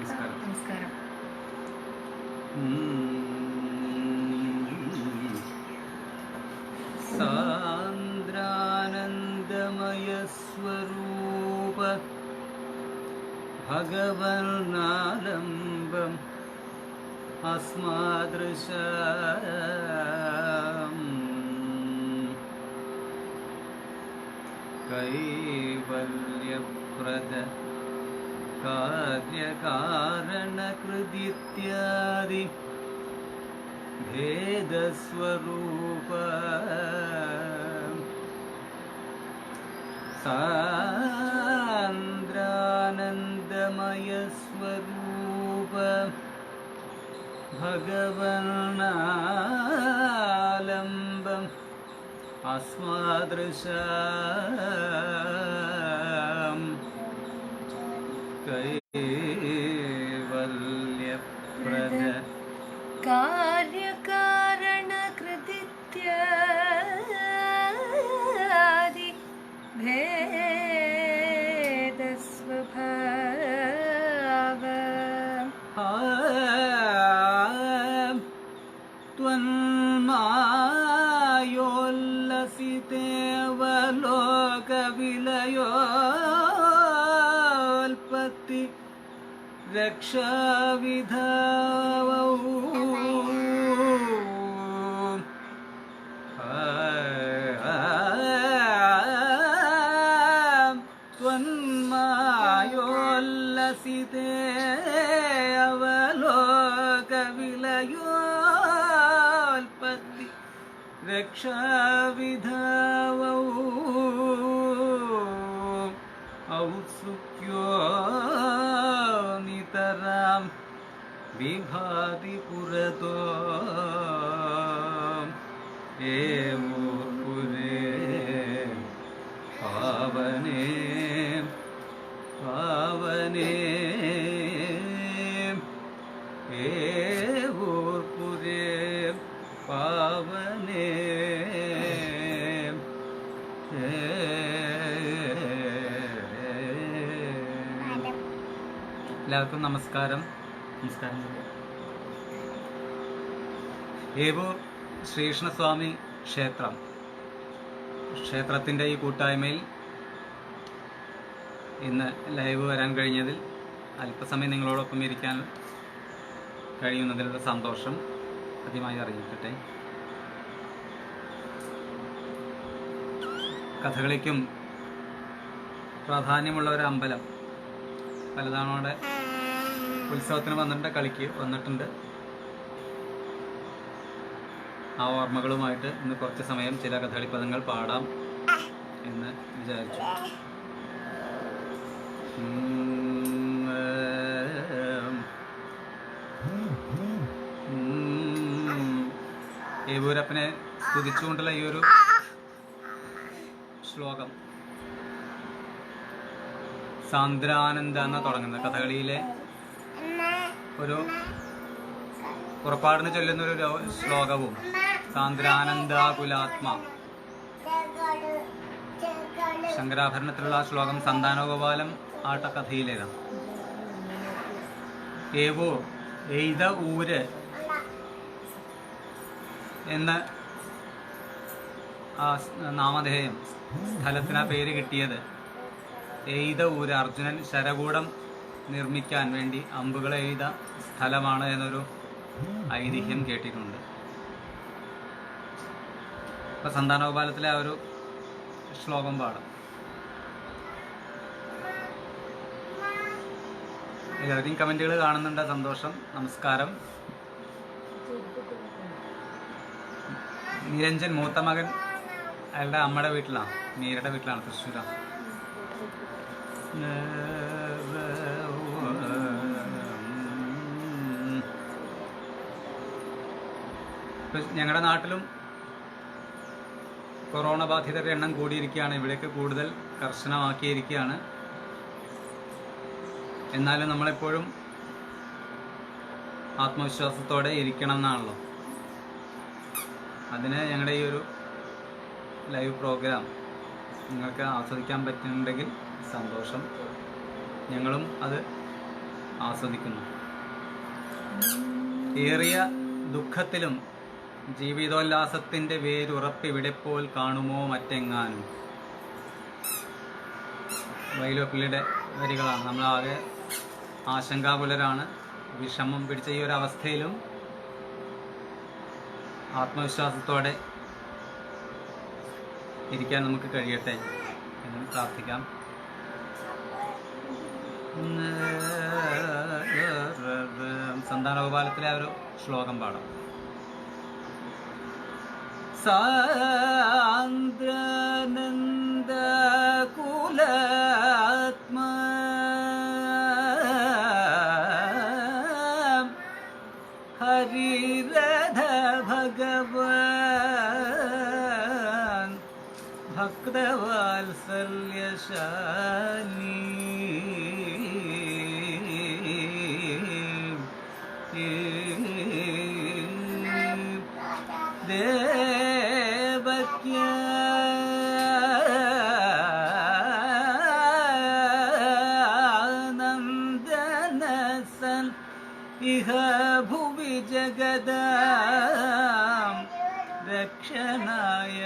നമസ്കാരം. നമസ്കാരം. സാന്ദ്രാനന്ദമയ സ്വരൂപ ഭഗവന്നാലംബം അസ്മാദൃശം കൈവല്യപ്രദ കാര്യകാരണകൃതിത്യാദി ഭേദസ്വരൂപ സാന്ദ്രാനന്ദമയ സ്വരൂപ ഭഗവന്നാലംബം അസ്മാദൃശം കൈവല്യപ്രദ കാര്യകാരണകൃതിത്യാദി ഭേദസ്വഭാവ ത്വന്മായോല്ലസിതേവലോകവിലയോൽപത്തി രക്ഷാവിധവൗ ത്വന്മായോല്ലസിതേ അവലോകവിലയോൽപത്തി രക്ഷാവിധവൗ ഔത്സുക്യോ നിതരാം വിഭാതി പുരതോ Evo പുരേ പാവനേ പാവനേ Evo പുരേ പാവനേ. എല്ലാവർക്കും നമസ്കാരം. നമസ്കാരം. ഏവൂർ ശ്രീകൃഷ്ണസ്വാമി ക്ഷേത്രത്തിൻ്റെ ഈ കൂട്ടായ്മയിൽ ഇന്ന് ലൈവ് വരാൻ കഴിഞ്ഞതിൽ അല്പസമയം നിങ്ങളോടൊപ്പം ഇരിക്കാൻ കഴിയുന്നതിലുള്ള സന്തോഷം ആദ്യമായി അറിയിക്കട്ടെ. കഥകളിക്കും പ്രാധാന്യമുള്ള ഒരു അമ്പലം പലതവണ ഉത്സവത്തിന് വന്നിട്ടുണ്ട്, കളിക്ക് വന്നിട്ടുണ്ട്. ആ ഓർമ്മകളുമായിട്ട് ഇന്ന് കുറച്ച് സമയം ചില കഥകളി പദങ്ങൾ പാടാം എന്ന് വിചാരിച്ചു. ഏവൂരപ്പനെ സ്തുതിച്ചുകൊണ്ടുള്ള ഈ ഒരു ശ്ലോകം സാന്ദ്രാനന്ദ എന്ന് തുടങ്ങുന്നത് കഥകളിയിലെ ഒരു പുറപ്പാടിന് ചൊല്ലുന്ന ഒരു ശ്ലോകവും സാന്ദ്രാനന്ദാകുലാത്മ ശങ്കരാഭരണത്തിലുള്ള ആ ശ്ലോകം സന്താനഗോപാലം ആട്ടക്കഥയിലേതാണ്. ഏവോ എയ്ത ഊര് എന്ന ആ നാമധേയം സ്ഥലത്തിന് ആ പേര് കിട്ടിയത് എയ്ത ഊര് അർജുനൻ ശരകൂടം നിർമ്മിക്കാൻ വേണ്ടി അമ്പുകൾ എയ്ത സ്ഥലമാണ് എന്നൊരു ഐതിഹ്യം കേട്ടിട്ടുണ്ട്. അപ്പൊ സന്താനഗോപാലത്തിലെ ആ ഒരു ശ്ലോകം പാടാം. എല്ലാവരെയും കമന്റുകൾ കാണുന്നുണ്ട്, സന്തോഷം. നമസ്കാരം. നിരഞ്ജൻ മൂത്ത മകൻ അയാളുടെ അമ്മയുടെ വീട്ടിലാണ്, മീരയുടെ വീട്ടിലാണ്, തൃശ്ശൂരാണ്. ഞങ്ങളുടെ നാട്ടിലും കൊറോണ ബാധിതരുടെ എണ്ണം കൂടിയിരിക്കുകയാണ്. ഇവിടേക്ക് കൂടുതൽ കർശനമാക്കിയിരിക്കുകയാണ്. എന്നാലും നമ്മളെപ്പോഴും ആത്മവിശ്വാസത്തോടെ ഇരിക്കണം എന്നാണല്ലോ. അതിന് ഞങ്ങളുടെ ഈ ഒരു ലൈവ് പ്രോഗ്രാം നിങ്ങൾക്ക് ആസ്വദിക്കാൻ പറ്റുന്നുണ്ടെങ്കിൽ സന്തോഷം. ഞങ്ങളും അത് ആസ്വദിക്കുന്നു. ഏറിയ ദുഃഖത്തിലും ജീവിതോല്ലാസത്തിന്റെ വേരുറപ്പിവിടെ പോൽ കാണുമോ മറ്റെങ്ങാനും. വൈലോപ്പിള്ളിയുടെ വരികളാണ്. നമ്മളാകെ ആശങ്കാകുലരാണ്. വിഷമം പിടിച്ച ഈ ഒരു അവസ്ഥയിലും ആത്മവിശ്വാസത്തോടെ ഇരിക്കാൻ നമുക്ക് കഴിയട്ടെ എന്ന് പ്രാർത്ഥിക്കാം. സന്താനഗോപാലത്തിലെ ഒരു ശ്ലോകം പാടാം. സാന്ദ്രാനന്ദ കുലാത്മാ ഹരിരഥ ഭഗവാൻ ഭക്തവാത്സല്യശാലി ദേവക്യാനന്ദനസൻ ഇഹ ഭുവി ജഗദാം രക്ഷണായ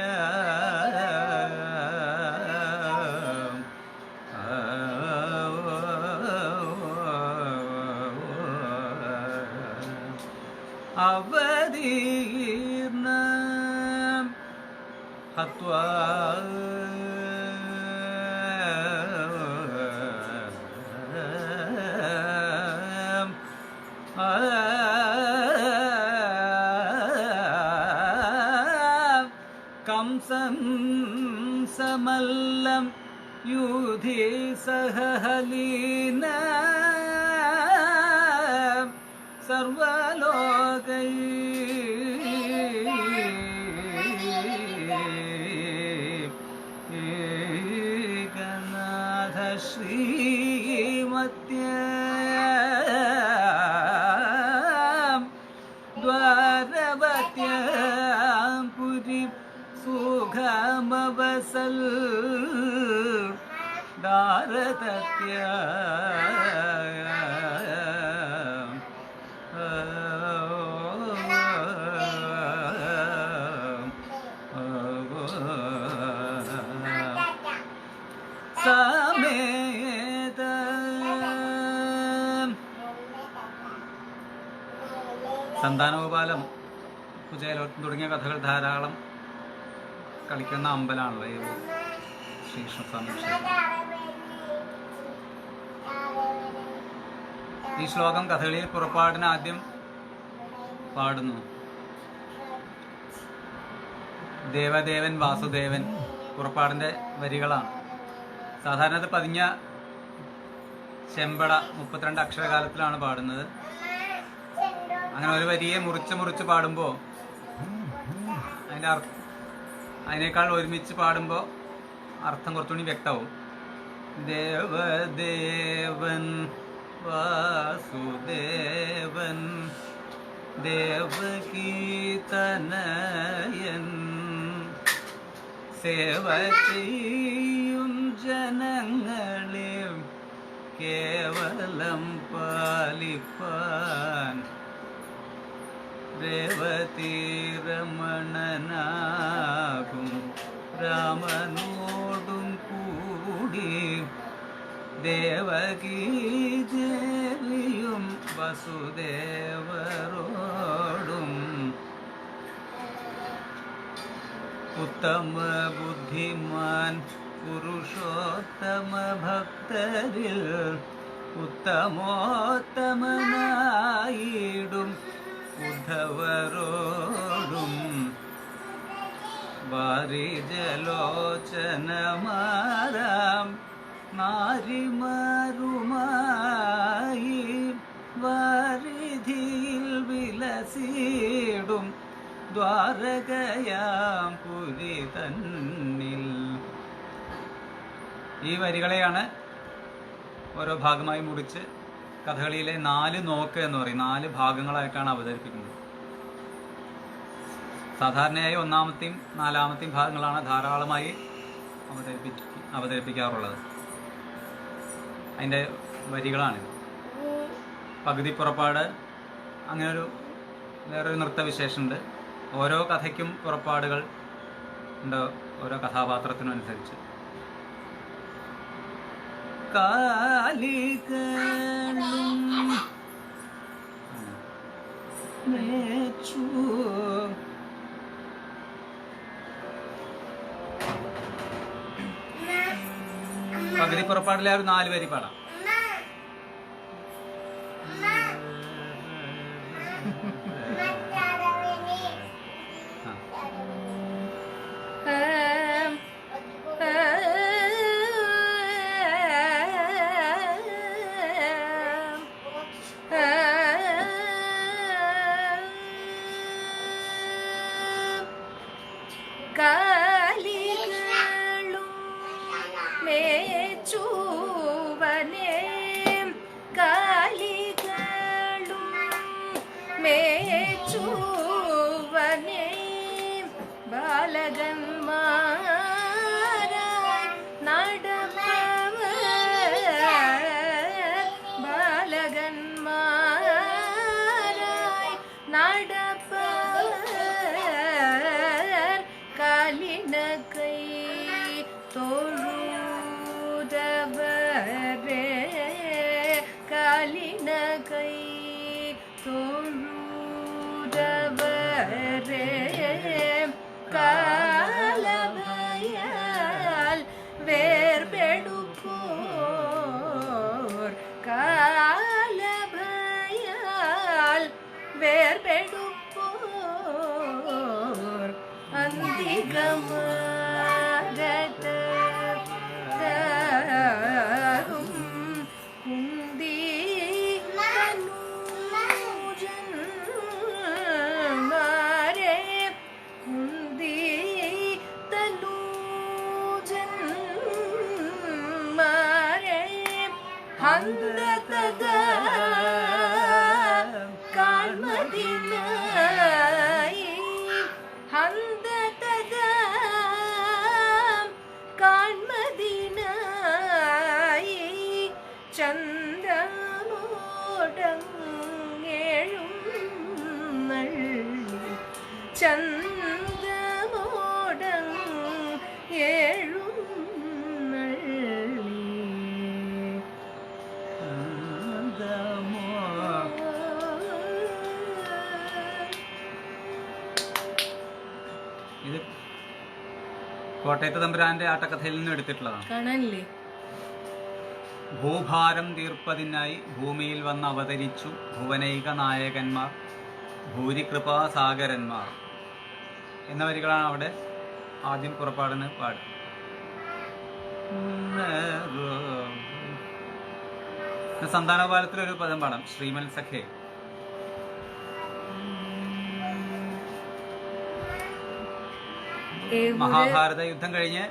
അവതീർണ ഹത്വാ कंसं समल्लं युधि सहलीना सर्वलोकैकनाथ श्रीमत्यां द्वारवत्यां पुरीं सुखमवसल दारतत्या സമേത സന്താനഗോപാലം, കുചേലോട്ടം തുടങ്ങിയ കഥകൾ ധാരാളം കളിക്കുന്ന അമ്പലമാണല്ലോ ഈ ശ്രീകൃഷ്ണസ്വാമി ക്ഷേത്രം. ഈ ശ്ലോകം കഥകളിയിൽ പുറപ്പാടിന് ആദ്യം പാടുന്നു. ദേവദേവൻ വാസുദേവൻ പുറപ്പാടിൻ്റെ വരികളാണ്. സാധാരണ അത് പതിഞ്ഞ ചെമ്പട 32 അക്ഷരകാലത്തിലാണ് പാടുന്നത്. അങ്ങനെ ഒരു വരിയെ മുറിച്ച് പാടുമ്പോൾ അതിനേക്കാൾ ഒരുമിച്ച് പാടുമ്പോൾ അർത്ഥം കുറച്ചുകൂടി വ്യക്തമാവും. ദേവദേവൻ വാസുദേവൻ ദേവകീതനയൻ സേവ ചെയ്യും ജനങ്ങളെ കേവലം പാലിപ്പാൻ രമണനാകും രാമനോടും കൂടി ദേവകീ ദേവിയും വസുദേവരോടും ഉത്തമ ബുദ്ധിമാൻ പുരുഷോത്തമ ഭക്തരിൽ ഉത്തമോത്തമനായിടും ഉദ്ധവരോടും വാരിജലോചനമാരാം നാരിമാരുമായി വാരിധിയിൽ വിലസിടും ദ്വാരകയാം പുരി തന്നിൽ. ഈ വരികളെയാണ് ഓരോ ഭാഗമായി മുറിച്ച് കഥകളിയിലെ 4 നോക്ക് എന്ന് പറയും 4 ഭാഗങ്ങളായിട്ടാണ് അവതരിപ്പിക്കുന്നത്. സാധാരണയായി 1ാമത്തെയും 4ാമത്തെയും ഭാഗങ്ങളാണ് ധാരാളമായി അവതരിപ്പിക്കാറുള്ളത്. അതിൻ്റെ വരികളാണിത്. പകുതി പുറപ്പാട്, അങ്ങനൊരു വേറൊരു നൃത്തവിശേഷമുണ്ട്. ഓരോ കഥയ്ക്കും പുറപ്പാടുകൾ ഉണ്ട്, ഓരോ കഥാപാത്രത്തിനും അനുസരിച്ച്. പകുതി പുറപ്പാടിലെ ഒരു 4 വരി പാടാം. കാലികളും മേച്ചൂവനേ, കാലികളും മേച്ചൂവനേ, ബാലകന്മാരായി നടപ്പവർ, ബാലകന്മാരായി നടപ്പവർ, കാലിന കൈ തൊഴുതവരേ, കാലിന കൈ തൊഴുതവരേ, കാലഭയാൽ വേർപെടുപ്പോർ, കാലഭയാൽ വേർപെടുപ്പോർ, അന്തികമാകത്തും കുന്തി തനൂജന്മാരെ, കുന്തി തനൂജന്മാരെ, ഹന്തതദ കാൺമതിനായി, ഹന്തതദ കാൺമതിനായി, ചന്ദ്രമോടങ്ങേഴും നള്ളി, ചന്ദ്രമോടങ്ങേഴും നള്ളി. ഇത് കോട്ടയത്ത് തമ്പുരാന്റെ ആട്ടക്കഥയിൽ നിന്നും എടുത്തിട്ടുള്ളതാണ്. കാണാനില്ലേ? ഭൂഭാരം തീർപ്പതിനായി ഭൂമിയിൽ വന്ന് അവതരിച്ചു ഭുവനൈക നായകന്മാർ, ഭൂരികൃപാസാഗരന്മാർ എന്ന വരികളാണ് അവിടെ ആദ്യം പുറപ്പാടിന് പാടുക. സന്താനപാലത്തിലൊരു പദം പാടാം, ശ്രീമൽ സഖേ. മഹാഭാരത യുദ്ധം കഴിഞ്ഞ്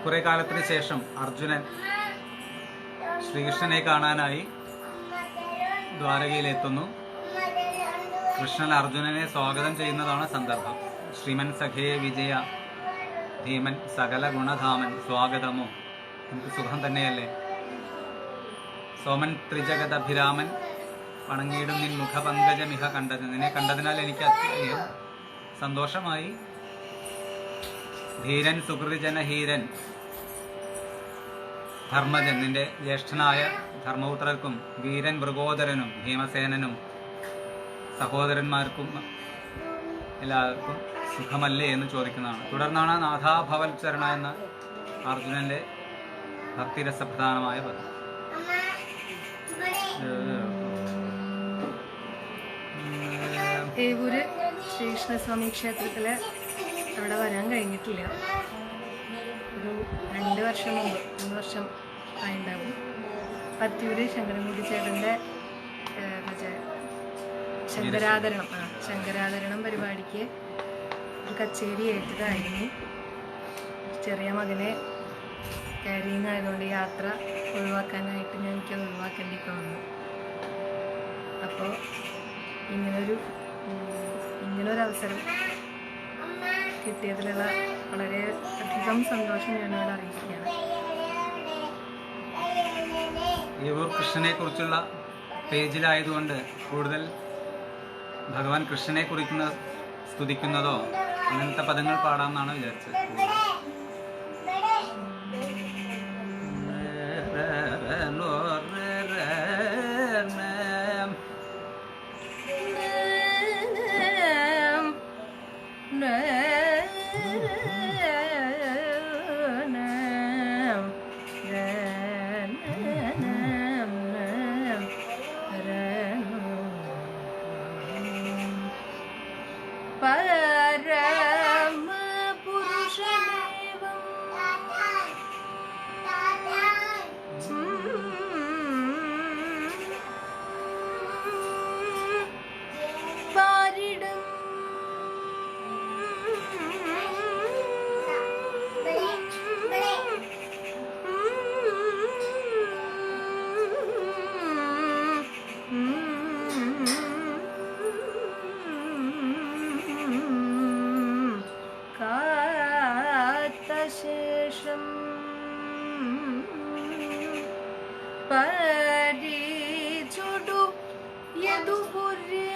കുറെ കാലത്തിന് ശേഷം അർജുനൻ ശ്രീകൃഷ്ണനെ കാണാനായി ദ്വാരകയിലെത്തുന്നു. കൃഷ്ണൻ അർജുനനെ സ്വാഗതം ചെയ്യുന്നതാണ് സന്ദർഭം. ശ്രീമൻ സഖേ വിജയ ധീമൻ സകല ഗുണധാമൻ സ്വാഗതമോ, നമുക്ക് സുഖം തന്നെയല്ലേ. സോമൻ ത്രിജഗതഭിരാമൻ വണങ്ങിയിടും നിൻ മുഖപങ്കജമിഹ കണ്ടത്, നിന്നെ കണ്ടതിനാൽ എനിക്ക് അത്യധികം സന്തോഷമായി. ധീരൻ സുഹൃജനഹീരൻ ധർമ്മജൻ, നിന്റെ ജ്യേഷ്ഠനായ ധർമ്മപുത്രർക്കും വീരൻ മൃഗോദരനും ഭീമസേനനും സഹോദരന്മാർക്കും എല്ലാവർക്കും സുഖമല്ലേ എന്ന് ചോദിക്കുന്നതാണ്. തുടർന്നാണ് നാഥാഭവൽ ചരണ എന്ന അർജുനന്റെ ഭക്തിരസപ്രധാനമായ പദം. ഏവൂര് ശ്രീകൃഷ്ണസ്വാമി ക്ഷേത്രത്തില് അവിടെ വരാൻ കഴിഞ്ഞിട്ടില്ല. ഒരു 2 വർഷം മുമ്പ്, 3 വർഷം ആയിണ്ടാവും. പത്തിയൂര് ശങ്കരൻകുട്ടി ചേട്ടൻ്റെ മറ്റേ ശങ്കരാധരണം പരിപാടിക്ക് ഒരു കച്ചേരി ഏറ്റതായിരുന്നു. ചെറിയ മകനെ ക്യാരിങ് ആയതുകൊണ്ട് യാത്ര ഒഴിവാക്കാനായിട്ട് എനിക്കത് ഒഴിവാക്കേണ്ടി വന്നു. അപ്പോൾ ഇങ്ങനൊരു അവസരം കിട്ടിയതിലുള്ള വളരെ അധികം സന്തോഷം ഞാനവിടെ അറിയിക്കുകയാണ്. ഏവൂർ കൃഷ്ണനെ കുറിച്ചുള്ള പേജിലായതുകൊണ്ട് കൂടുതൽ ഭഗവാൻ കൃഷ്ണനെ കുറിക്കുന്ന സ്തുതിക്കുന്നതോ അങ്ങനത്തെ പദങ്ങൾ പാടാമെന്നാണ് വിചാരിച്ചത്. പരിചുടു യദുപുര്യ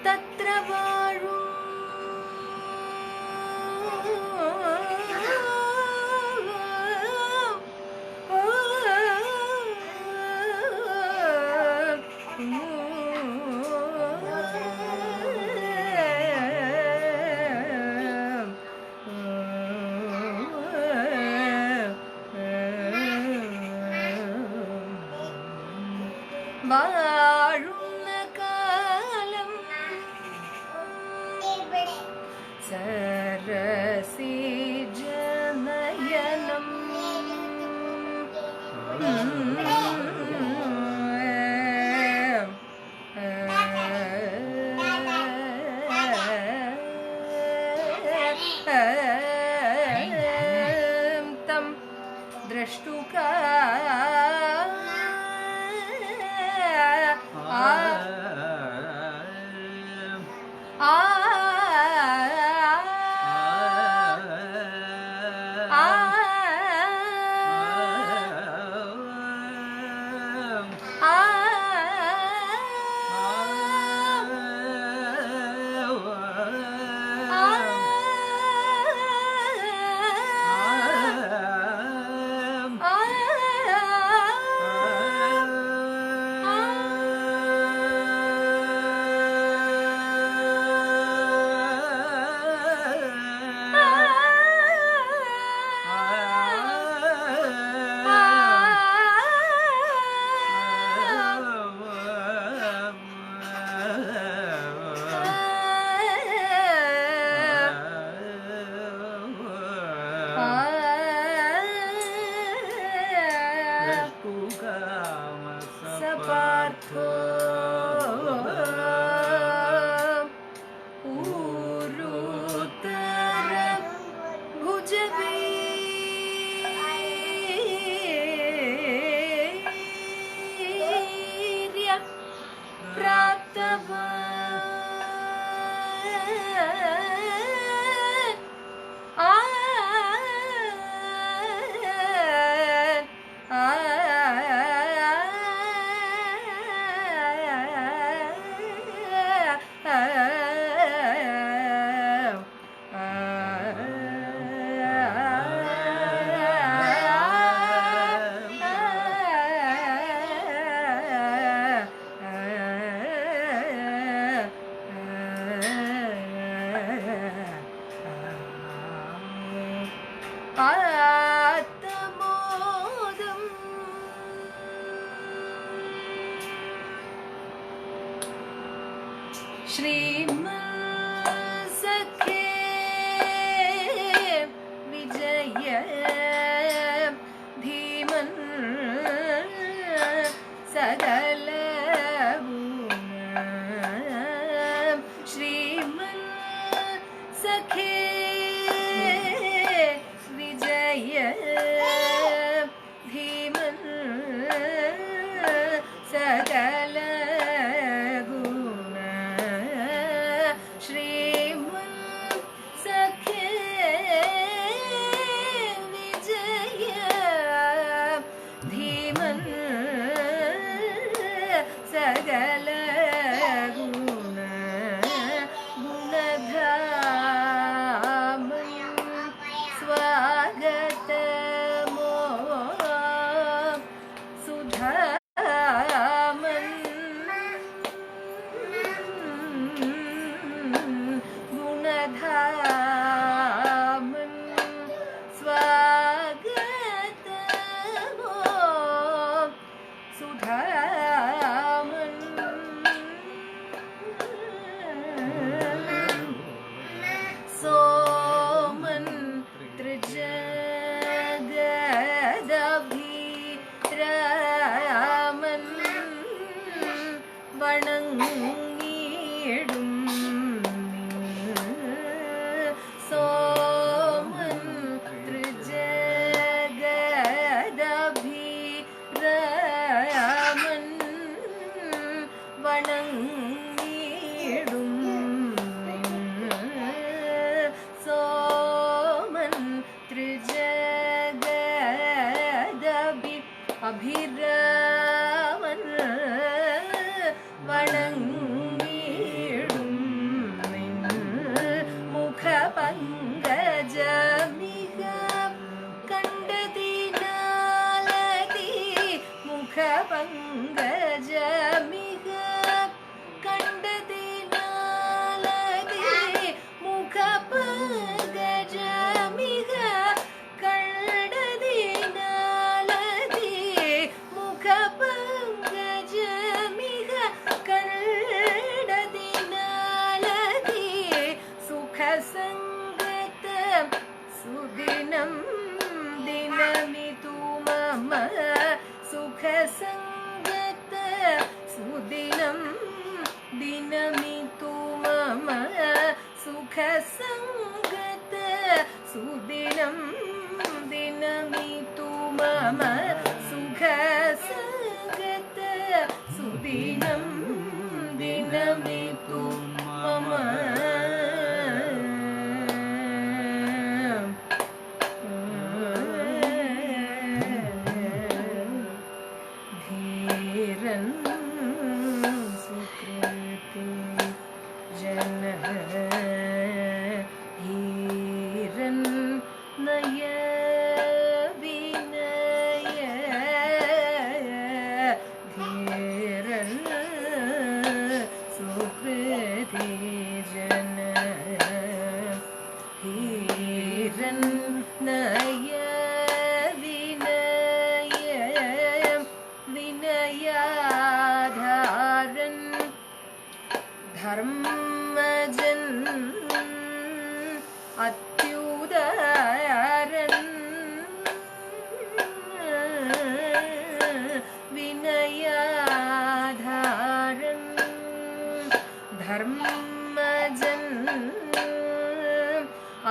തത്ര വാഴും വാഴുന്ന കാലം സരസിജനയനം തം ദ്രഷ്ടുകാ സപാർത്ഥോ ഊരുത്തര ഭുജവീര്യ പ്രാപ്തവ ആത്മോദം ശ്രീമത്സഖേ വിജയ ധീമൻ സകല ശ്രീമത്സഖേ വിജയ ധീമൻ സകല ഗുണ स्वागतमो सुधामन् सोमन् त्रिजगदभिरामन् വണങ്ങിടും സോമൻ ത്രിജഗദഭിരാമൻ വണങ്ങിടും സോമൻ അഭിരാമൻ വണങ്ങിടും മുഖപങ്കജമിക കണ്ടതിനാലതി മുഖപങ്കജമിക കണ്ടതിനാലതി മുഖപങ്കജമിക കണ്ടതിനാലതി മുഖപങ്കജമിക കണ്ടതിനാലതി സുഖസംഗത സുദിനം ദിനമിതു മമ സുഖസംഗത സുദിനം ദിനമിതു മമ സുഖസംഗത സുദിനം ദിനമിതു മമ സുഖസംഗത സുദിനം ദിനമിതു മമ ധീരൻ സുകൃതി ജന ധീരൻ നയ വിനയ ധീരൻ സുകൃതി ജന ധീരൻ നയ വിനയാധാരൻ ധർമ്മജൻ അത്യുദാരൻ വിനയാധാരൻ ധർമ്മജൻ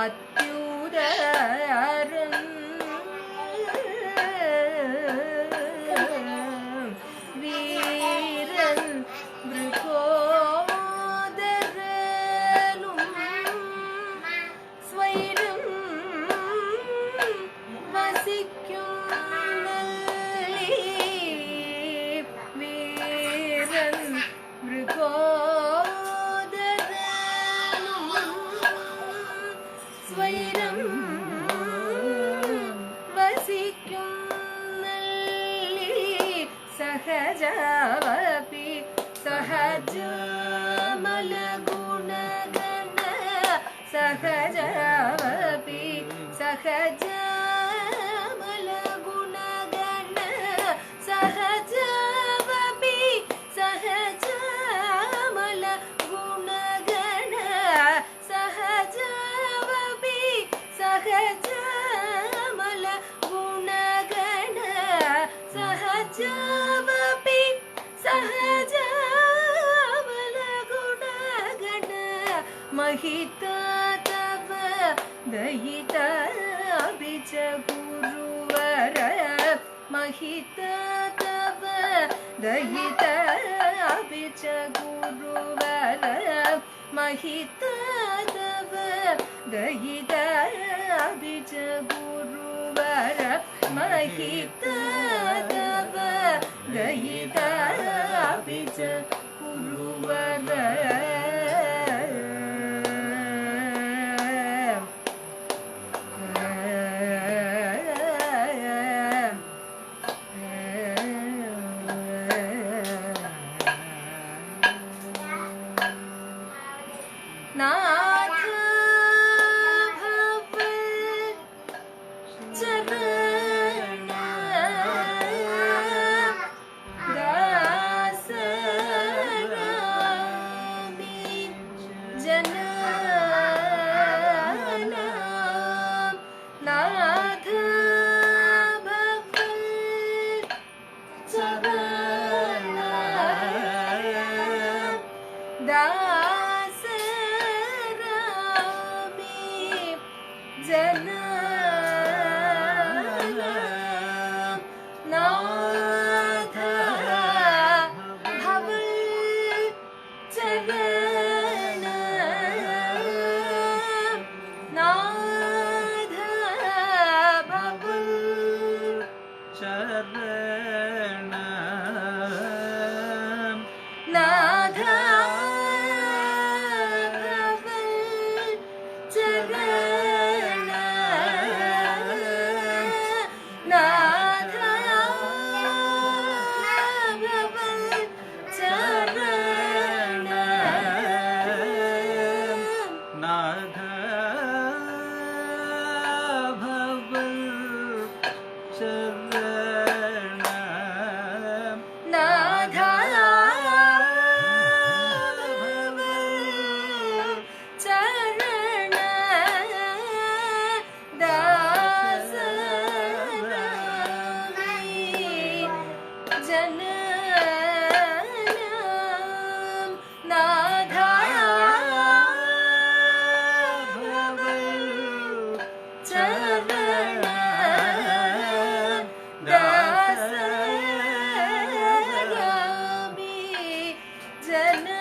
അത്യുദാരൻ വീരൻ മൃഗോദരനും സ്വൈരം വസിക്കുന്നല്ലി വീരൻ മൃഗോദരനും സ്വൈരം വസിക്കുന്നല്ലി സഹജാവപി സഹജമലഗുണഗണ സഹജാവപി സഹജമലഗുണഗണ സഹജാവപി സഹജമലഗുണഗണ സഹജാവപി സഹജമലഗുണഗണ സഹജാവപി സഹജമലഗുണഗണ महिता तव दयिता बिच गुरुवर महिता तव दयिता बिच गुरुवर महिता तव दयिता बिच गुरुवर महिता तव दयिता बिच गुरुवर नाथ നാഥ ഭവൽ ചരണ നാഥ ഭവൽ ശരണ നാഥ ഭവൽ ചരണ നാഥ ഭവൽ ചരണ നാഥ ഭവൽ ശരണ നാഥ ഭവൽ ചരണ ദാസരാമി ജനനം നാഥ ഭവൽ ചരണ ദാസരാമി ജനനം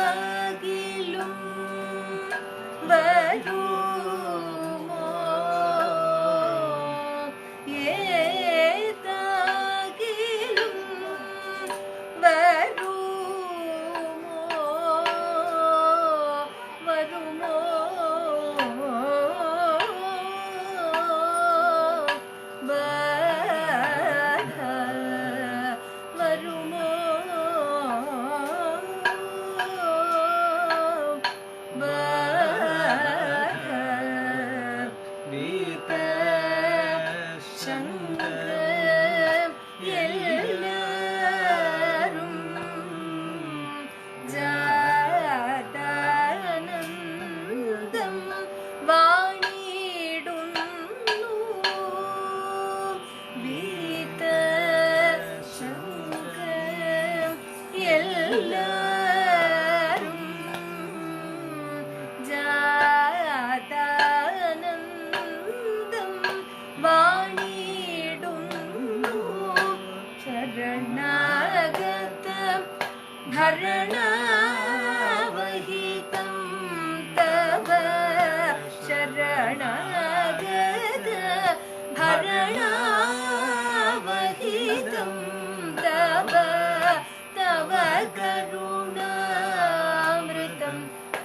ഏതാകിലും വരുമോ ഏതാകിലും വരുമോ ബാധ വരുമോ ബാധ വീത ശങ്കരം എല്ലാരും ജാതാനന്ദം വാണിടുന്നു വീത ശങ്കരം എല്ലാരും ജാതാനന്ദം വാണിടുന്നു ശരണാഗത ഭരണവഹിതം തവ ശരണാഗത ഭരണവഹിതം തവ തവ കരുണാമൃതം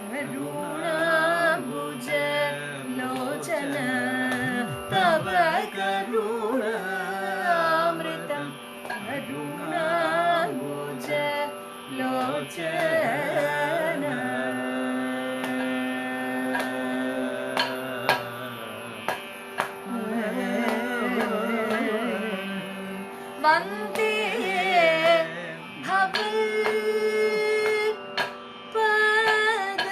കരുണാംബുജ ലോചന തവ കരുണാമൃതം കരുണാംബുജ ലോചന വന്ദേ ഭവൽ പദ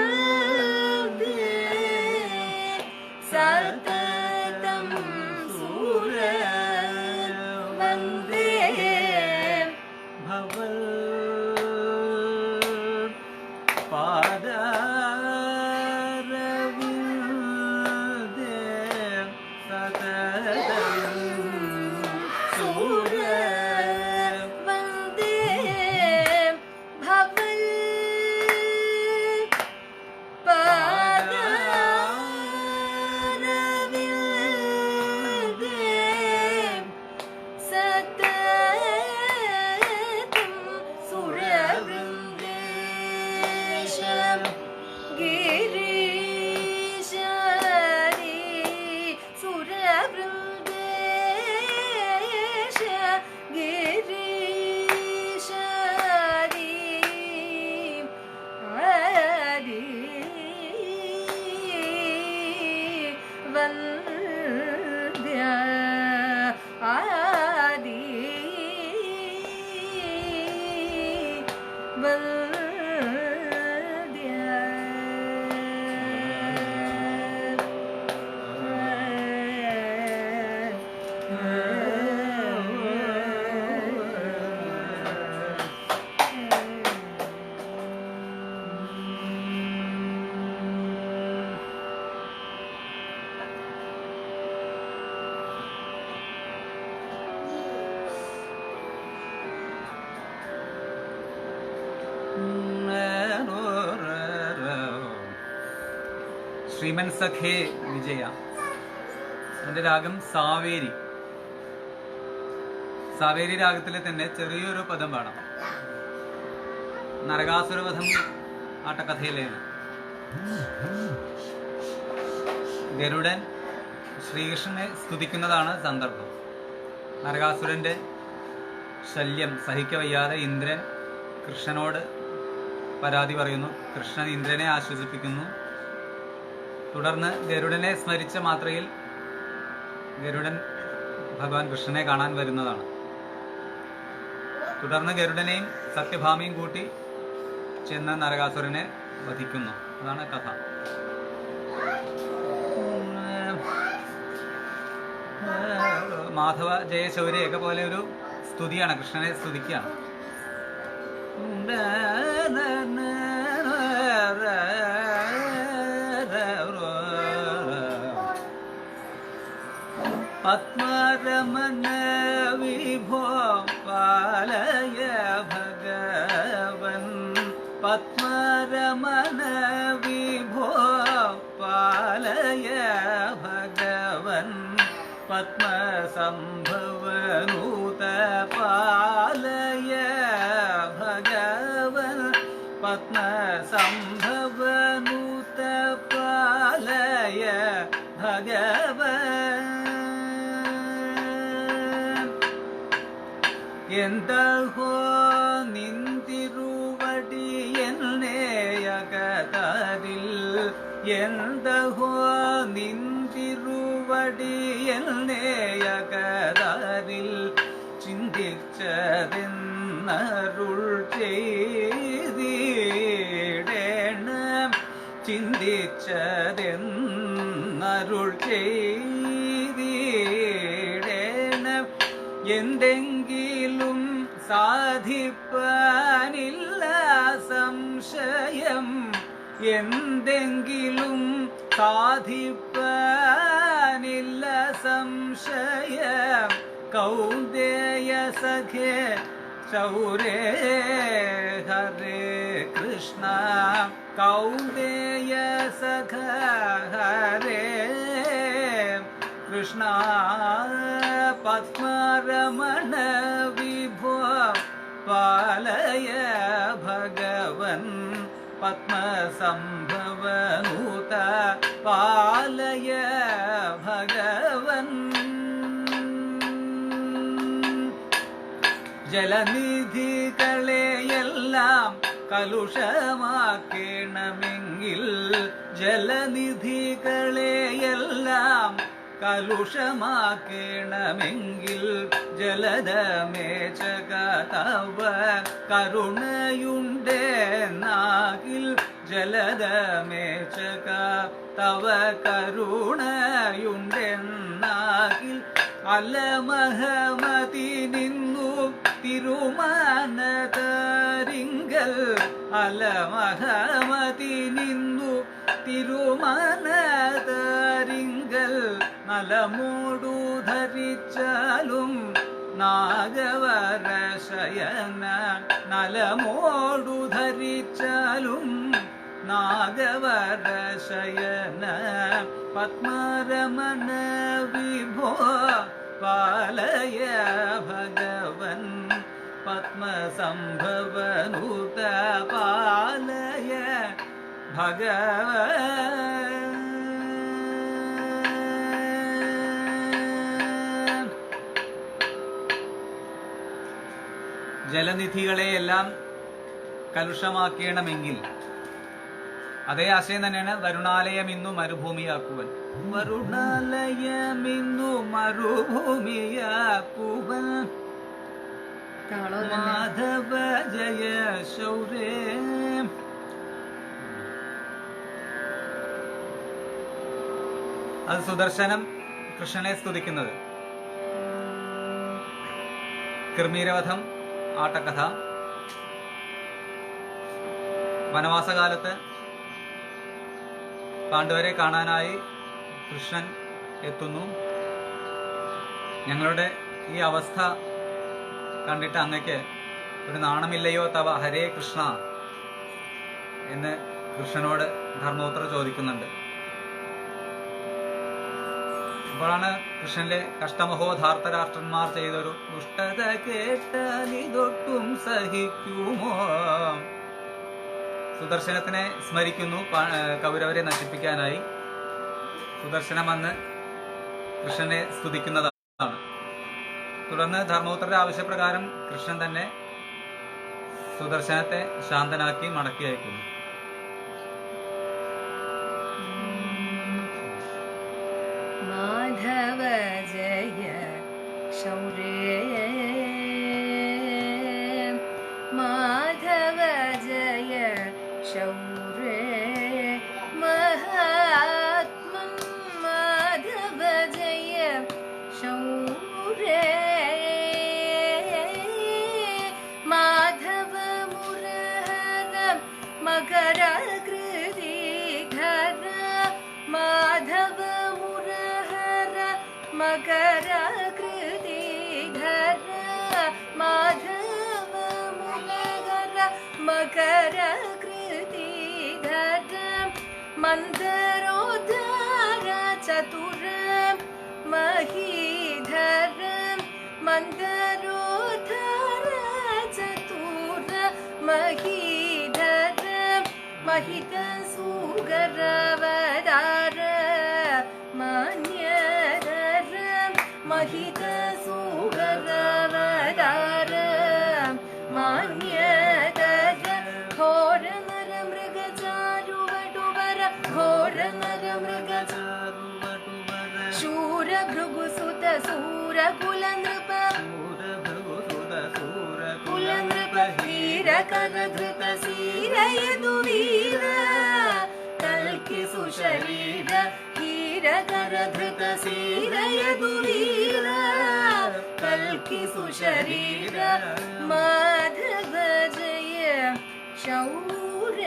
അരവിന്ദേ സതതം സുര വന്ദേ ഭവൽ പാദാരവിന്ദേ സതതം സുര വന്ദേ ഭവൽ പദ അരവിന്ദേ സതതം സുരവൃന്ദേശം ഗിരീശാരി സുരവൃന്ദേശ ഗിരീശാരി ആരി വന്ദ്യ ആദി വന്ദ്യ ശ്രീമൻ സഖേ വിജയ. അതിന്റെ രാഗം സാവേരി. സാവേരി രാഗത്തിലെ തന്നെ ചെറിയൊരു പദം പാടാം. നരകാസുരവധം ആട്ടക്കഥയിലേന് ഗരുഡൻ ശ്രീകൃഷ്ണനെ സ്തുതിക്കുന്നതാണ് സന്ദർഭം. നരകാസുരന്റെ ശല്യം സഹിക്കവയ്യാതെ ഇന്ദ്രൻ കൃഷ്ണനോട് പരാതി പറയുന്നു. കൃഷ്ണൻ ഇന്ദ്രനെ ആശ്വസിപ്പിക്കുന്നു. തുടർന്ന് ഗരുഡനെ സ്മരിച്ച മാത്രയിൽ ഗരുഡൻ ഭഗവാൻ കൃഷ്ണനെ കാണാൻ വരുന്നതാണ്. തുടർന്ന് ഗരുഡനെയും സത്യഭാമയും കൂട്ടി ചെന്ന് നരകാസുരനെ വധിക്കുന്നു. അതാണ് കഥ. മാധവ ജയശൗര്യൊക്കെ പോലെ ഒരു സ്തുതിയാണ്, കൃഷ്ണനെ സ്തുതിക്കുകയാണ്. പത്മരമണ വിഭോ പാലയ ഭഗവൻ. പത്മരമണ വിഭോ പാലയ ഭഗവൻ. പത്മസംഭവനൂത പാലയ ഭഗവൻ. പത്മസംഭവനൂത പാലയ ഭഗവൻ. എന്തഹോ നിന്തിരുവടി എന്നേയകതരിൽ. എന്തഹോ നിന്തിരുവടി എന്നേയകതരിൽ. ചിന്തിച്ചതെന്നരുൾ ചെയ്തിടേണം. ചിന്തിച്ചതെന്നരുൾ ചെയ്തിടേണം. എന്തെങ്കിലും സാധിപ്പാനില്ല സംശയം. എന്തെങ്കിലും സാധിപ്പാനില്ല സംശയം. കൗന്ദേയ സഖേ ശൗരേ ഹരേ കൃഷ്ണ. കൗന്ദേയ സഖ ഹരേ കൃഷ്ണ. പത്മരമണ വിഭോ പാലയ ഭഗവൻ. പത്മസംഭവനൂത പാലയ ഭഗവൻ. ജലനിധികളെയെല്ലാം കലുഷമാക്കണമെങ്കിൽ. ജലനിധികളെയെല്ലാം കലുഷമാക്കണമെങ്കിൽ. ജലദമേചക തവ കരുണയുണ്ടെന്നാകിൽ. ജലദമേചക തവ കരുണയുണ്ടെന്നാകിൽ. അലമഹമതി നിന്നു തിരുമാനതരിങ്കൽ. അലമഹമതി നിന്നു തിരുമാനതരിങ്കൽ. നലമോടു ധരിച്ചാലും നാഗവരശയന. നലമോടു ധരിച്ചാലും നാഗവരശയന. പത്മരമണ വിഭോ പാലയ ഭഗവൻ. പത്മസംഭവനൂത പാലയ ഭഗവൻ. ജലനിധികളെയെല്ലാം കലുഷമാക്കണമെങ്കിൽ അതേ ആശയം തന്നെയാണ് വരുണാലയമിന്നു മരുഭൂമിയാക്കുവൻ. വരുണാലയമിന്നു മരുഭൂമിയാക്കുവൻ. മാധവ ജയ ശൗരേ. അത് സുദർശനം കൃഷ്ണനെ സ്തുതിക്കുന്നത്. കിർമീരവധം ആട്ടക്കഥ. വനവാസകാലത്ത് പാണ്ഡവരെ കാണാനായി കൃഷ്ണൻ എത്തുന്നു. ഞങ്ങളുടെ ഈ അവസ്ഥ കണ്ടിട്ട് അങ്ങക്ക് ഒരു നാണമില്ലയോ തവ ഹരേ കൃഷ്ണ എന്ന് കൃഷ്ണനോട് ധർമ്മപുത്ര ചോദിക്കുന്നുണ്ട്. അപ്പോഴാണ് കൃഷ്ണന്റെ കഷ്ടമഹോധാർത്തരാഷ്ട്രന്മാർ ചെയ്തൊരു ദുഷ്ടത കേട്ടാലിതൊട്ടും സഹിക്കുമോ. സുദർശനത്തിനെ സ്മരിക്കുന്നു കൗരവരെ നശിപ്പിക്കാനായി. സുദർശനം വന്ന് കൃഷ്ണനെ സ്തുതിക്കുന്നതാണ്. തുടർന്ന് ധർമ്മപുത്രരുടെ ആവശ്യപ്രകാരം കൃഷ്ണൻ തന്നെ സുദർശനത്തെ ശാന്തനാക്കി മടക്കി അയക്കുന്നു. മാധവ ജയ ശൗരേ, മാധവ ജയ ശൗരേ, മഹാത്മം മാധവ ജയ ശൗരേ, മാധവ മുരഹര മകരകൃതിധര, മാധവ മുരഹര മകരകൃതിധര, മാധവ മുരഹര മകരകൃതിധര, മന്ദരോദ്ധാര ചതുര മഹീധര, മന്ദരോദ്ധാര ചതുര മഹീധര, महित सुगरवदार मान्यधर, महित सुगरवदार मान्यधर, घोर नर मृग चारुवटुवर, घोर नर मृग चारुवटुवर, शूर भृगुसुत सूर कुल नृप, कुल नृप, वीर कर धृत सीर यदुवीर, कल्कि सुशरीर, वीर कर धृत सीर यदुवीर, कल्कि सुशरीर, माधव जय शौर्य.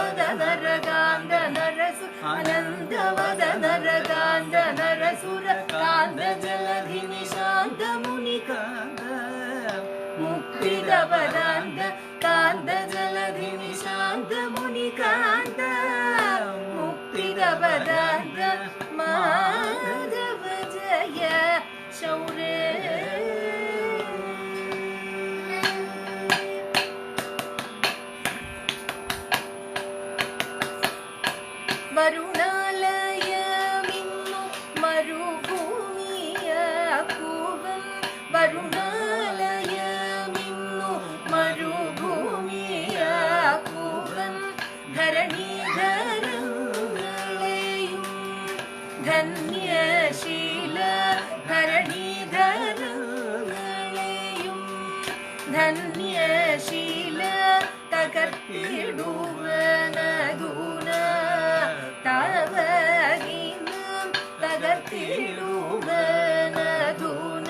अनन्तवदनरगान्ध नरसु, अनन्तवदनरगान्ध नरसुर कान्द जलधि निशान्त मुनिकान्द, मुक्तिदपदान्त कान्द जलधि निशान्त मुनिकान्द, मुक्तिदपदान्त, माधव जय शौर्य. വരുണാലയമിന്നു മരുഭൂമിയാക്കുവൻ, വരുണാലയമിന്നു മരുഭൂമിയാക്കുവൻ, ധരണീധരങ്ങളെയും ധന്യശീല, ധരണീധരങ്ങളെയും ധന്യശീല തകർത്തിടുവനധൂന, താവകീനം തകർത്തിടുവനധൂന,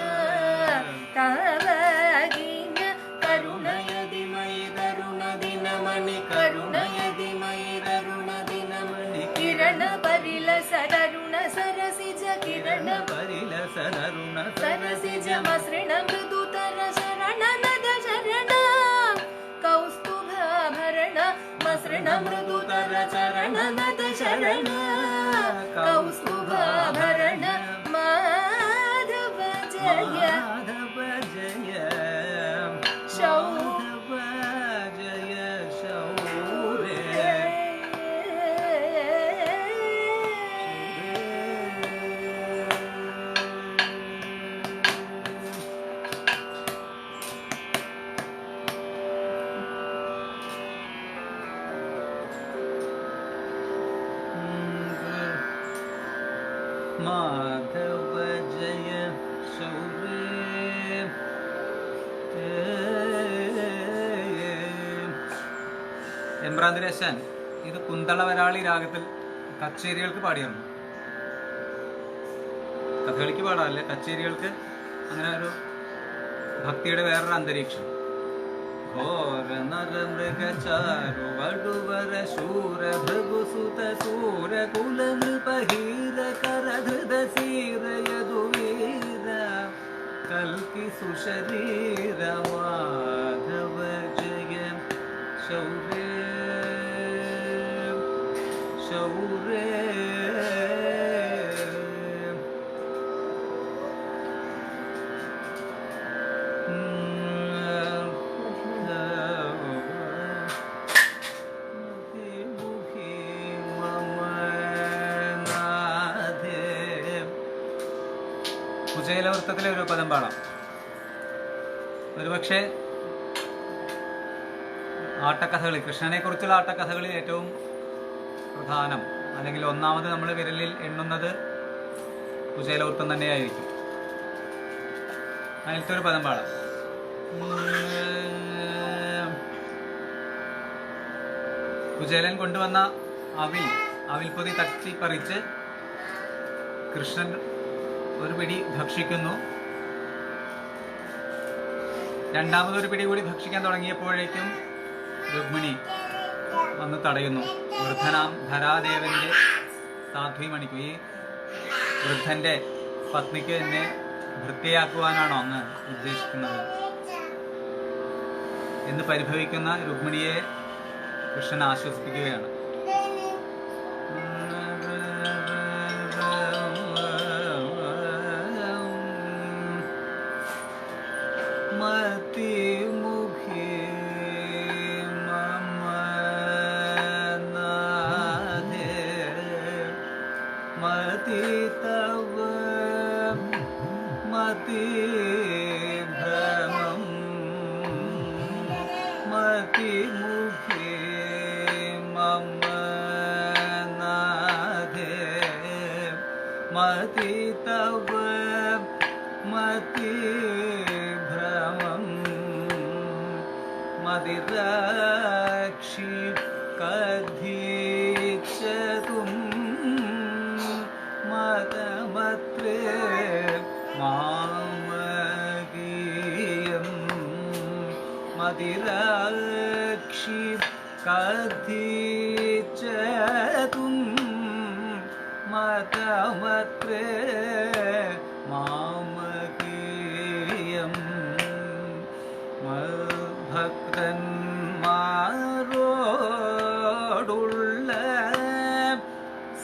താവകീന കരുണയതിമയി തരുണദിനമണി, കരുണയതിമയി തരുണദിനമണി, കിരണ പരിലസരുണ സരസിജ, കിരണ പരിലസരുണ സരസിജ, മസൃണ മൃദുതര ശരണ നദ ശരണ, കൗസ്തുഭാഭരണ മസൃണ മൃദുതര ചരണ നദ ശരണ, കൗസ്തുഭാഭരണ, മാധവ ജയ ശൗധവ ജയ ശൗര്യ. മാധവ ജയ ശൗരേ. എമ്പ്രാന്തിരശാൻ ഇത് കുന്തളവരാളി രാഗത്തിൽ കച്ചേരികൾക്ക് പാടിയിരുന്നു. കഥകളിക്ക് പാടാറില്ല, കച്ചേരികൾക്ക് അങ്ങനെ ഒരു ഭക്തിയുടെ വേറൊരു അന്തരീക്ഷം. ഘോര നരമൃഗചാരു വടുവര ശൂര ഭൃഗുസുത സൂര കുലനൃപഹീര കരധൃത സീര യദുവീര കൽക്കി സുശരീര മാധവ ജയ ശൗരേ ശൗരേ. കുചേലവൃത്തത്തിലെ ഒരു പദം പാടാം. ഒരുപക്ഷെ ആട്ടക്കഥകളി, കൃഷ്ണനെ കുറിച്ചുള്ള ആട്ടക്കഥകളിൽ ഏറ്റവും പ്രധാനം അല്ലെങ്കിൽ ഒന്നാമത് നമ്മൾ വിരലിൽ എണ്ണുന്നത് കുചേലവൃത്തം തന്നെയായിരിക്കും. അതിലത്തെ ഒരു പദം പാടാം. കുചേലൻ കൊണ്ടുവന്ന അവിൽപ്പൊതി തട്ടി പറിച്ച് കൃഷ്ണൻ ഒരു പിടി ഭക്ഷിക്കുന്നു. രണ്ടാമതൊരു പിടി കൂടി ഭക്ഷിക്കാൻ തുടങ്ങിയപ്പോഴേക്കും രുക്മിണി വന്ന് തടയുന്നു. വൃദ്ധനാം ധരാദേവന്റെ സാധ്വിമണിക്ക്, ഈ വൃദ്ധന്റെ പത്നിക്ക് എന്നെ ഭൃത്യയാക്കുവാനാണോ അങ്ങ് ഉദ്ദേശിക്കുന്നത് എന്ന് പരിഭവിക്കുന്ന രുക്മിണിയെ കൃഷ്ണൻ ആശ്വസിപ്പിക്കുകയാണ്. മതിമുഖി മമ നാഥേ മതി തവ മതി ഭ്രമം മതിമുഖി മമ നാഥേ മതി തവ മതി ഭ്രമം മതിരാക്ഷി കധീച്ചതും മതമത്രേ മാമകീയം മതിരാക്ഷി കധീച്ചതും മതമത്രേ മാമകീയം ഭക്തന്മാരോടുള്ള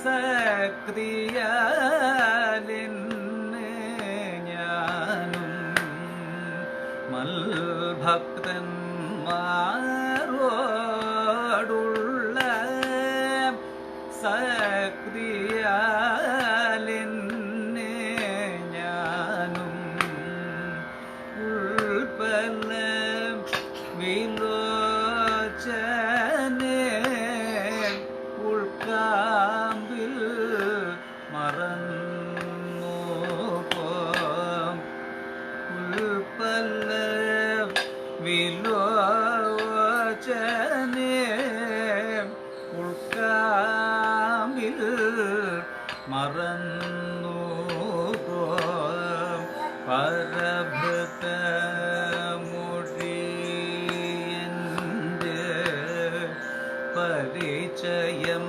സക്രിയാലിന്നെ ഞാനും മൽഭക്തന്മാരോടുള്ള സക്രിയാലിന്നെ ഞാനും ഉൾപ്പല വിലോചനെ ഉൾക്കാമ്പിൽ മറന്നു പോം ഉൾപ്പല വിലോചനെ ഉൾക്കാമ്പിൽ മറന്നു പോം പരഭൃത പരിചയം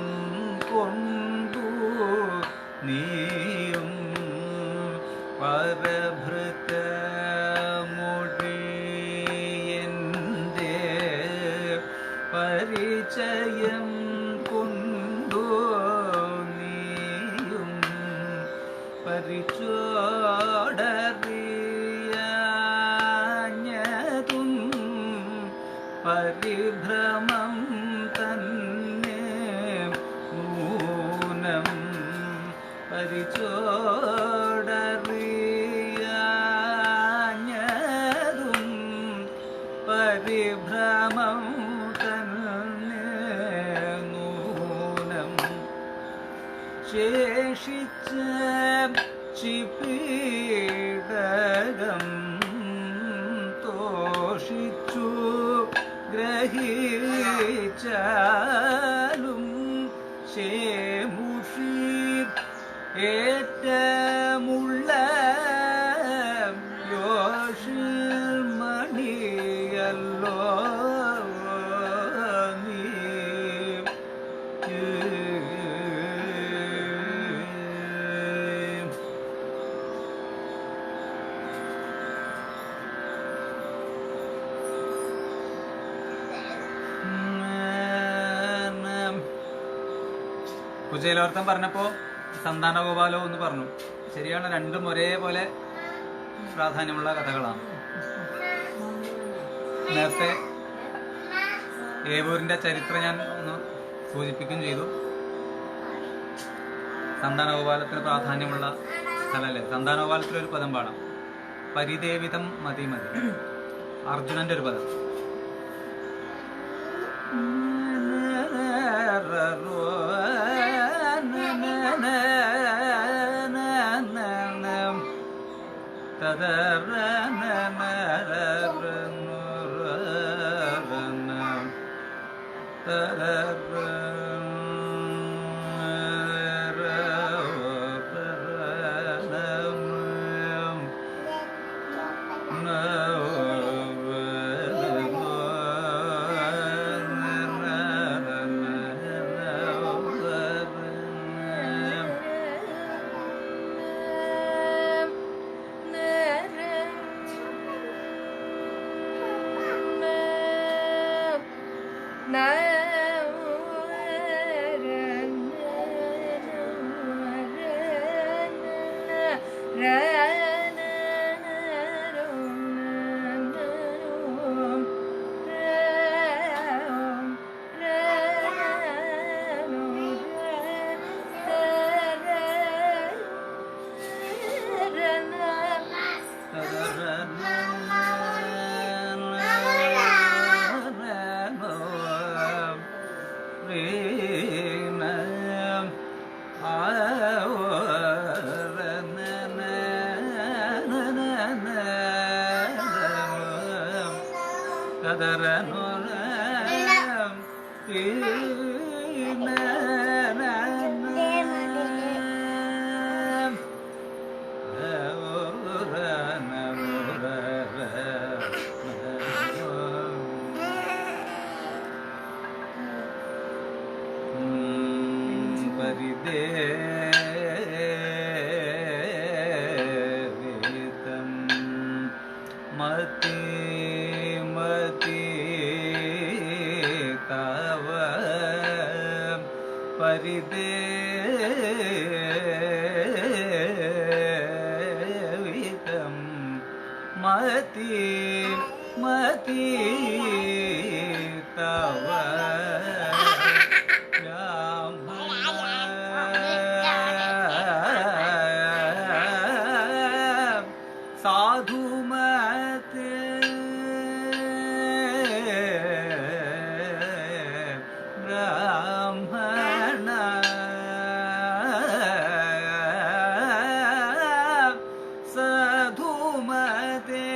കൊണ്ടു നീയും പരഭൃത മൊഴിയന്റെ പരിചയം കൊണ്ടു നീയും പരിചോടറിയാഞ്ഞതും പരിഭ്രമം തന്നെ നൂനം പരിചോടറിയാഞ്ഞതും പരിഭ്രമം തന്നെ നൂനം ശേഷിച്ച ചിപീടകം തോഷിച്ചു ഗ്രഹിച്ചാലും ശേമുഷി ഏറ്റമുള്ള യോഷിൽ മണിയല്ലോ നീ. കുചേലോർത്തം പറഞ്ഞപ്പോ സന്താനഗോപാലോ എന്ന് പറഞ്ഞു. ശരിയാണ്, രണ്ടും ഒരേപോലെ പ്രാധാന്യമുള്ള കഥകളാണ്. നേരത്തെ ഏവൂരിന്റെ ചരിത്രം ഞാൻ ഒന്ന് സൂചിപ്പിക്കുകയും ചെയ്തു. സന്താനഗോപാലത്തിന് പ്രാധാന്യമുള്ള സ്ഥലമല്ലേ. സന്താനഗോപാലത്തിലൊരു പദം പാടാം. പരിദേവിതം മതി മതി, അർജുനന്റെ ഒരു പദം. പരിദേവിതം മതി മതി തവ സാധുമതേ ബ്രാഹ്മണ സാധുമതേ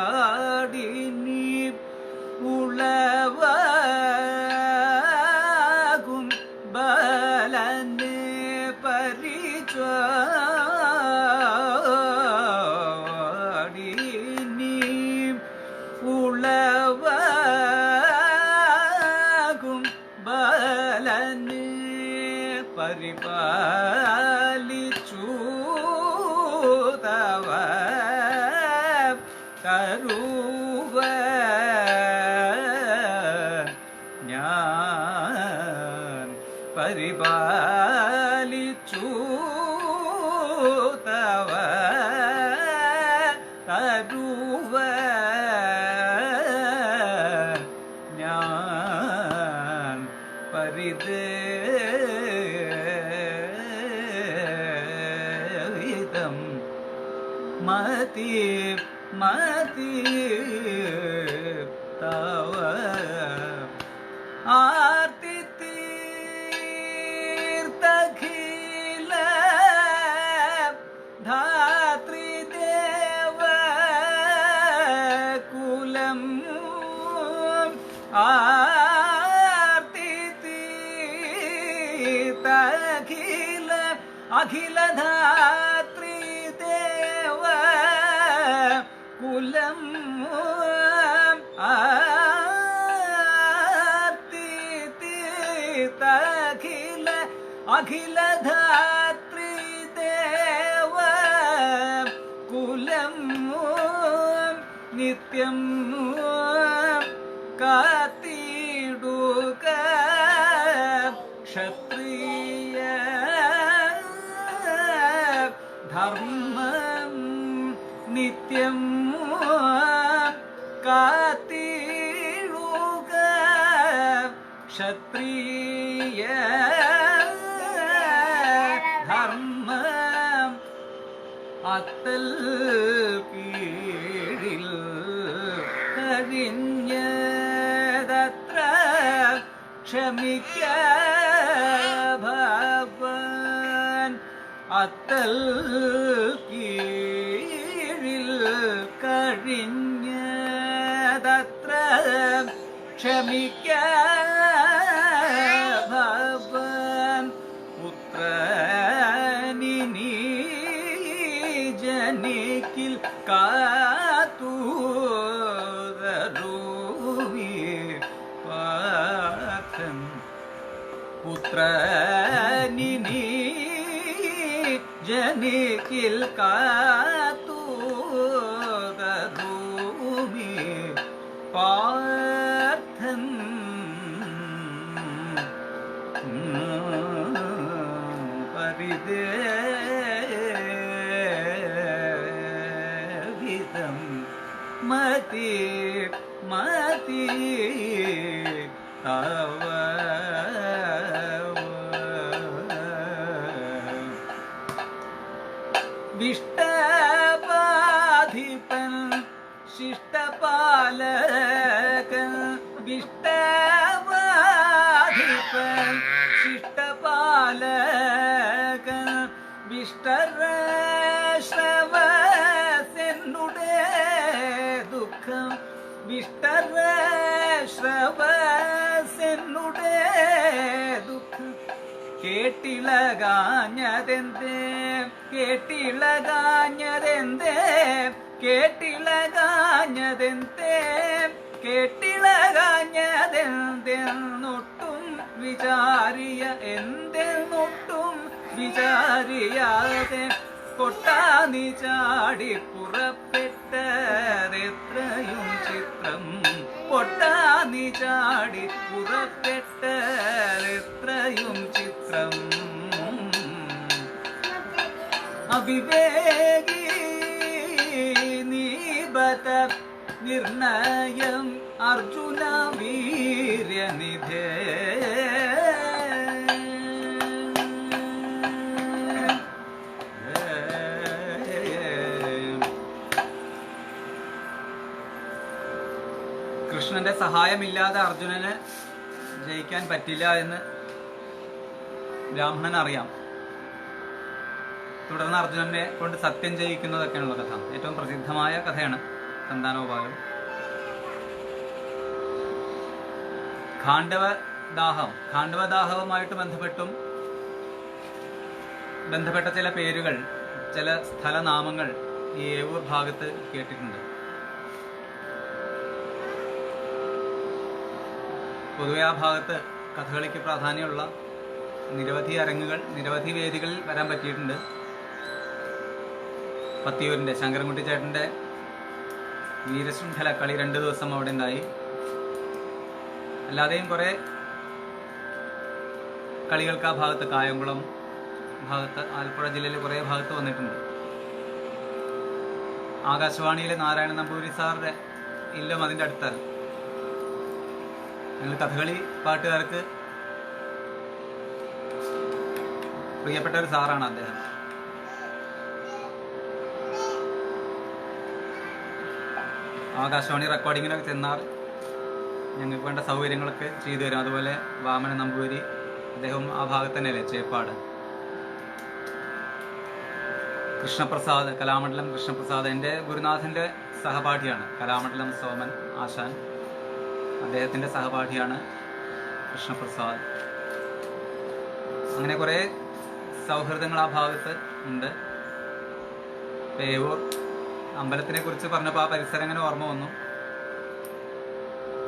പരിചോടിനി ഉളവാകും ബലനെ പരിചോടിനി ഉളവാകും ബലനെ പരിപാലിച്ചു തവ കരുവ ഞാൻ പരിപാലിച്ചു തവ കരുവ ഞാൻ പരിദേ മതി മതി തവ ആർത്തി തീർത്ഥഖില ധാത്രിദേവ കുലം ആർത്തി തീർത്ഥഖില അഖില ധാത്രിദേവ കുലം അഖില അഖില ധാത്രിദേവ കുലം നിത്യം കാത്തിടുക ക്ഷത്രിയ ധർമ്മം നിത്യം കാത്തിടുക ക്ഷത്രിയ ധർമ്മം അത്തൽ കീഴിൽ കഴിഞ്ഞതത്ര ക്ഷമിക്ക ഭവൻ അത്തൽ കീഴിൽ കഴിഞ്ഞതത്ര ക്ഷമിക്ക ഭവൻ പുത്രനിനി ജനിക്കിൽ കാത്തൂതരൂവി പാർത്ഥൻ പുത്രനിനി ജനിക്കിൽ കാത്തൂതരൂവി പാർത്ഥൻ പരിദേവിതം മതി മതി തവ വിഷ്ടപാധിപൻ ശിഷ്ടപാലകൻ വിഷ്ടപാധിപൻ ശിഷ്ടപാലകൻ വിഷ്ടശ്രവസെന്നുടെ ദുഃഖം വിഷ്ടശ്രവസെന്നുടെ ദുഃഖം കേട്ടിളകാഞ്ഞതെന്തേ കേട്ടിളകാഞ്ഞതെന്തേ കേട്ടിളകാഞ്ഞതെന്തേ കേട്ടിളകാഞ്ഞതെന്തെന്നൊട്ടും വിചാരിയ എന്തെന്നൊട്ടും വിചാരിയാതെ കൊട്ടാനി ചാടി പുറപ്പെട്ടതെത്രയും ചിത്രം കൊട്ടാനി ചാടി പുറപ്പെട്ടതെത്രയും ചിത്രം അവിവേകി നീബത നിർണയം അർജുന വീര്യനിധേ കൃഷ്ണന്റെ സഹായമില്ലാതെ അർജുനന് ജയിക്കാൻ പറ്റില്ല എന്ന് ബ്രാഹ്മണൻ അറിയാം. തുടർന്ന് അർജുനനെ കൊണ്ട് സത്യം ചെയ്യിക്കുന്നതൊക്കെയാണുള്ള കഥ. ഏറ്റവും പ്രസിദ്ധമായ കഥയാണ് സന്താനോപായം. ഖാണ്ഡവദാഹവുമായിട്ട് ബന്ധപ്പെട്ട ചില പേരുകൾ, ചില സ്ഥലനാമങ്ങൾ ഈ ഏവൂർ ഭാഗത്ത് കേട്ടിട്ടുണ്ട്. പൊതുവെ ആ ഭാഗത്ത് കഥകളിക്ക് പ്രാധാന്യമുള്ള നിരവധി അരങ്ങുകൾ, നിരവധി വേദികളിൽ വരാൻ പറ്റിയിട്ടുണ്ട്. പത്തിയൂരിൻ്റെ ശങ്കരൻകുട്ടി ചേട്ടൻ്റെ വീരശൃംഖല കളി 2 ദിവസം അവിടെ ഉണ്ടായി. അല്ലാതെയും കുറേ കളികൾക്ക് ആ ഭാഗത്ത്, കായംകുളം ഭാഗത്ത്, ആലപ്പുഴ ജില്ലയിലെ കുറേ ഭാഗത്ത് വന്നിട്ടുണ്ട്. ആകാശവാണിയിലെ നാരായണ നമ്പൂരി സാറിൻ്റെ ഇല്ലം അതിൻ്റെ അടുത്താണ്. ഞങ്ങൾ കഥകളി പാട്ടുകാർക്ക് പ്രിയപ്പെട്ട ഒരു സാറാണ് അദ്ദേഹം. ആകാശവാണി റെക്കോർഡിങ്ങിനൊക്കെ ചെന്നാൽ ഞങ്ങൾക്ക് വേണ്ട സൗകര്യങ്ങളൊക്കെ ചെയ്തു തരും. അതുപോലെ വാമന നമ്പൂരി, അദ്ദേഹം ആ ഭാഗത്ത് തന്നെയല്ലേ, ചേപ്പാട്. കൃഷ്ണപ്രസാദ്, കലാമണ്ഡലം കൃഷ്ണപ്രസാദ് എൻ്റെ ഗുരുനാഥൻ്റെ സഹപാഠിയാണ്. കലാമണ്ഡലം സോമൻ ആശാൻ, അദ്ദേഹത്തിൻ്റെ സഹപാഠിയാണ് കൃഷ്ണപ്രസാദ്. അങ്ങനെ കുറേ സൗഹൃദങ്ങൾ ആ ഭാഗത്ത് ഉണ്ട്. പേവൂർ അമ്പലത്തിനെ കുറിച്ച് പറഞ്ഞപ്പോൾ ആ പരിസരം അങ്ങനെ ഓർമ്മ വന്നു.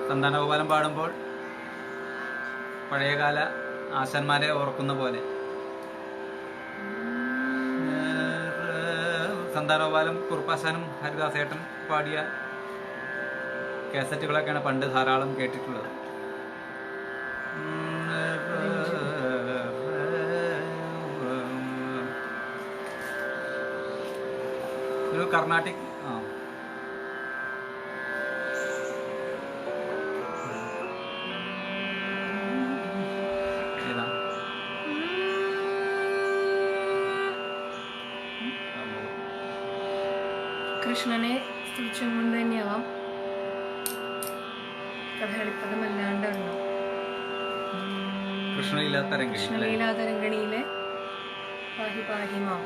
സന്താനഗോപാലം പാടുമ്പോൾ പഴയകാല ആശാന്മാരെ ഓർക്കുന്ന പോലെ സന്താനഗോപാലം കുറുപ്പാശാനും ഹരിദാസേട്ടൻ പാടിയ കാസറ്റുകളൊക്കെയാണ് പണ്ട് ധാരാളം കേട്ടിട്ടുള്ളത്. ഒരു കർണാട്ടിക് ഏതാ കൃഷ്ണനെ സ്തുതിച്ചും കൊണ്ട് തന്നെയാവാം. കഥകളിപ്പദമല്ലാണ്ട് ഒരെണ്ണം. കൃഷ്ണലീലാതരംഗണിയിലെ പാഹി പാഹിമാം.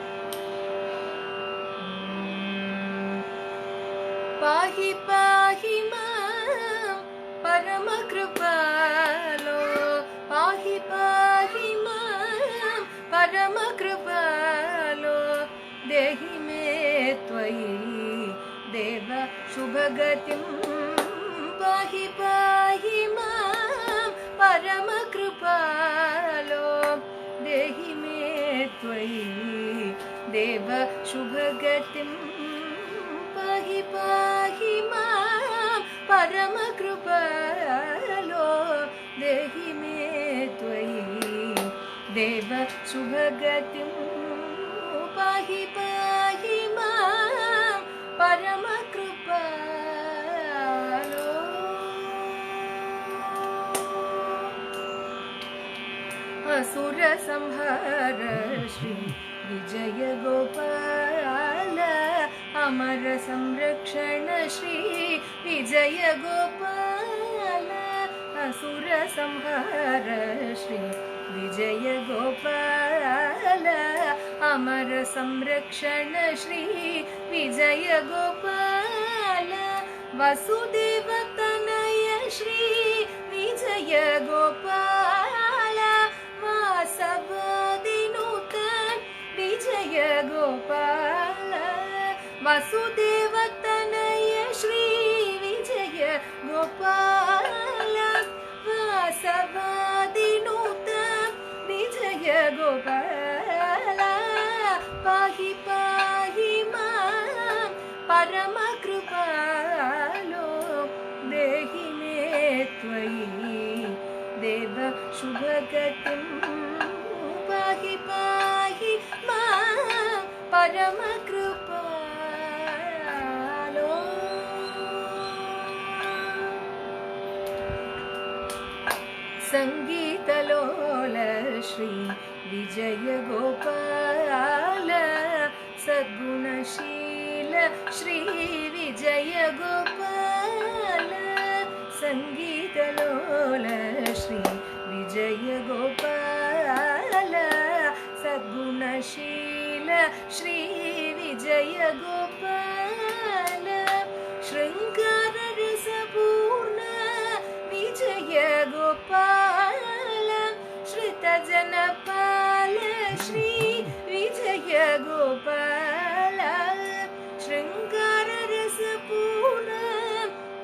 പാഹി പാഹിമാം പരമകൃപാലോ, പാഹി പാഹിമാം പരമകൃപാലോ, ദേഹി മേ ത്വയി ദേവ ശുഭഗതിം. പാഹി പാഹി മാം പരമകൃപാലോ, ദേഹി മേ ത്വയി ദേവ ശുഭഗതിം. പാഹി പാഹി മാം പരമകൃപാലോ, ദേഹി മേ ത്വയി ദേവ ശുഭഗതിം. പാഹി പാഹി മാം പരമകൃപാലോ. അസുര സംഹാര ശ്രീ വിജയ ഗോപാല, അമര സംരക്ഷണ ശ്രീ വിജയ ഗോപാല. അസുര സംഹാര ശ്രീ വിജയ ഗോപാല, അമര സംരക്ഷണ ശ്രീ വിജയ ഗോപാല. വസുദേവ തനയ ശ്രീ വിജയ ഗോപാല, വാസവദിനൂതൻ വിജയ ഗോപാല. വസുദേവ തനയ ശ്രീ വിജയ ഗോപാല, വാസവദിനൂതൻ വിജയ ഗോപാല. പാഹി പാഹി മാം പരമകൃപാലോ, ദേഹി മേ ത്വയി ദേവ ശുഭഗതിം. പാഹി പാഹി മാം പരമകൃപാലോ. സംഗീതലോല ശ്രീ വിജയ ഗോപാല, സദ്ഗുണശീല ശ്രീ വിജയ ഗോപാല. സംഗീതലോല ശ്രീ വിജയ ഗോപാല, സദ്ഗുണശീല ശ്രീ വിജയ ഗോപാല. ശൃംഗാര രസപൂർണ വിജയ ഗോപാല, ശ്രിതജനപാല ശ്രീ വിജയ ഗോപാല. ശൃംഗാര രസപൂർണ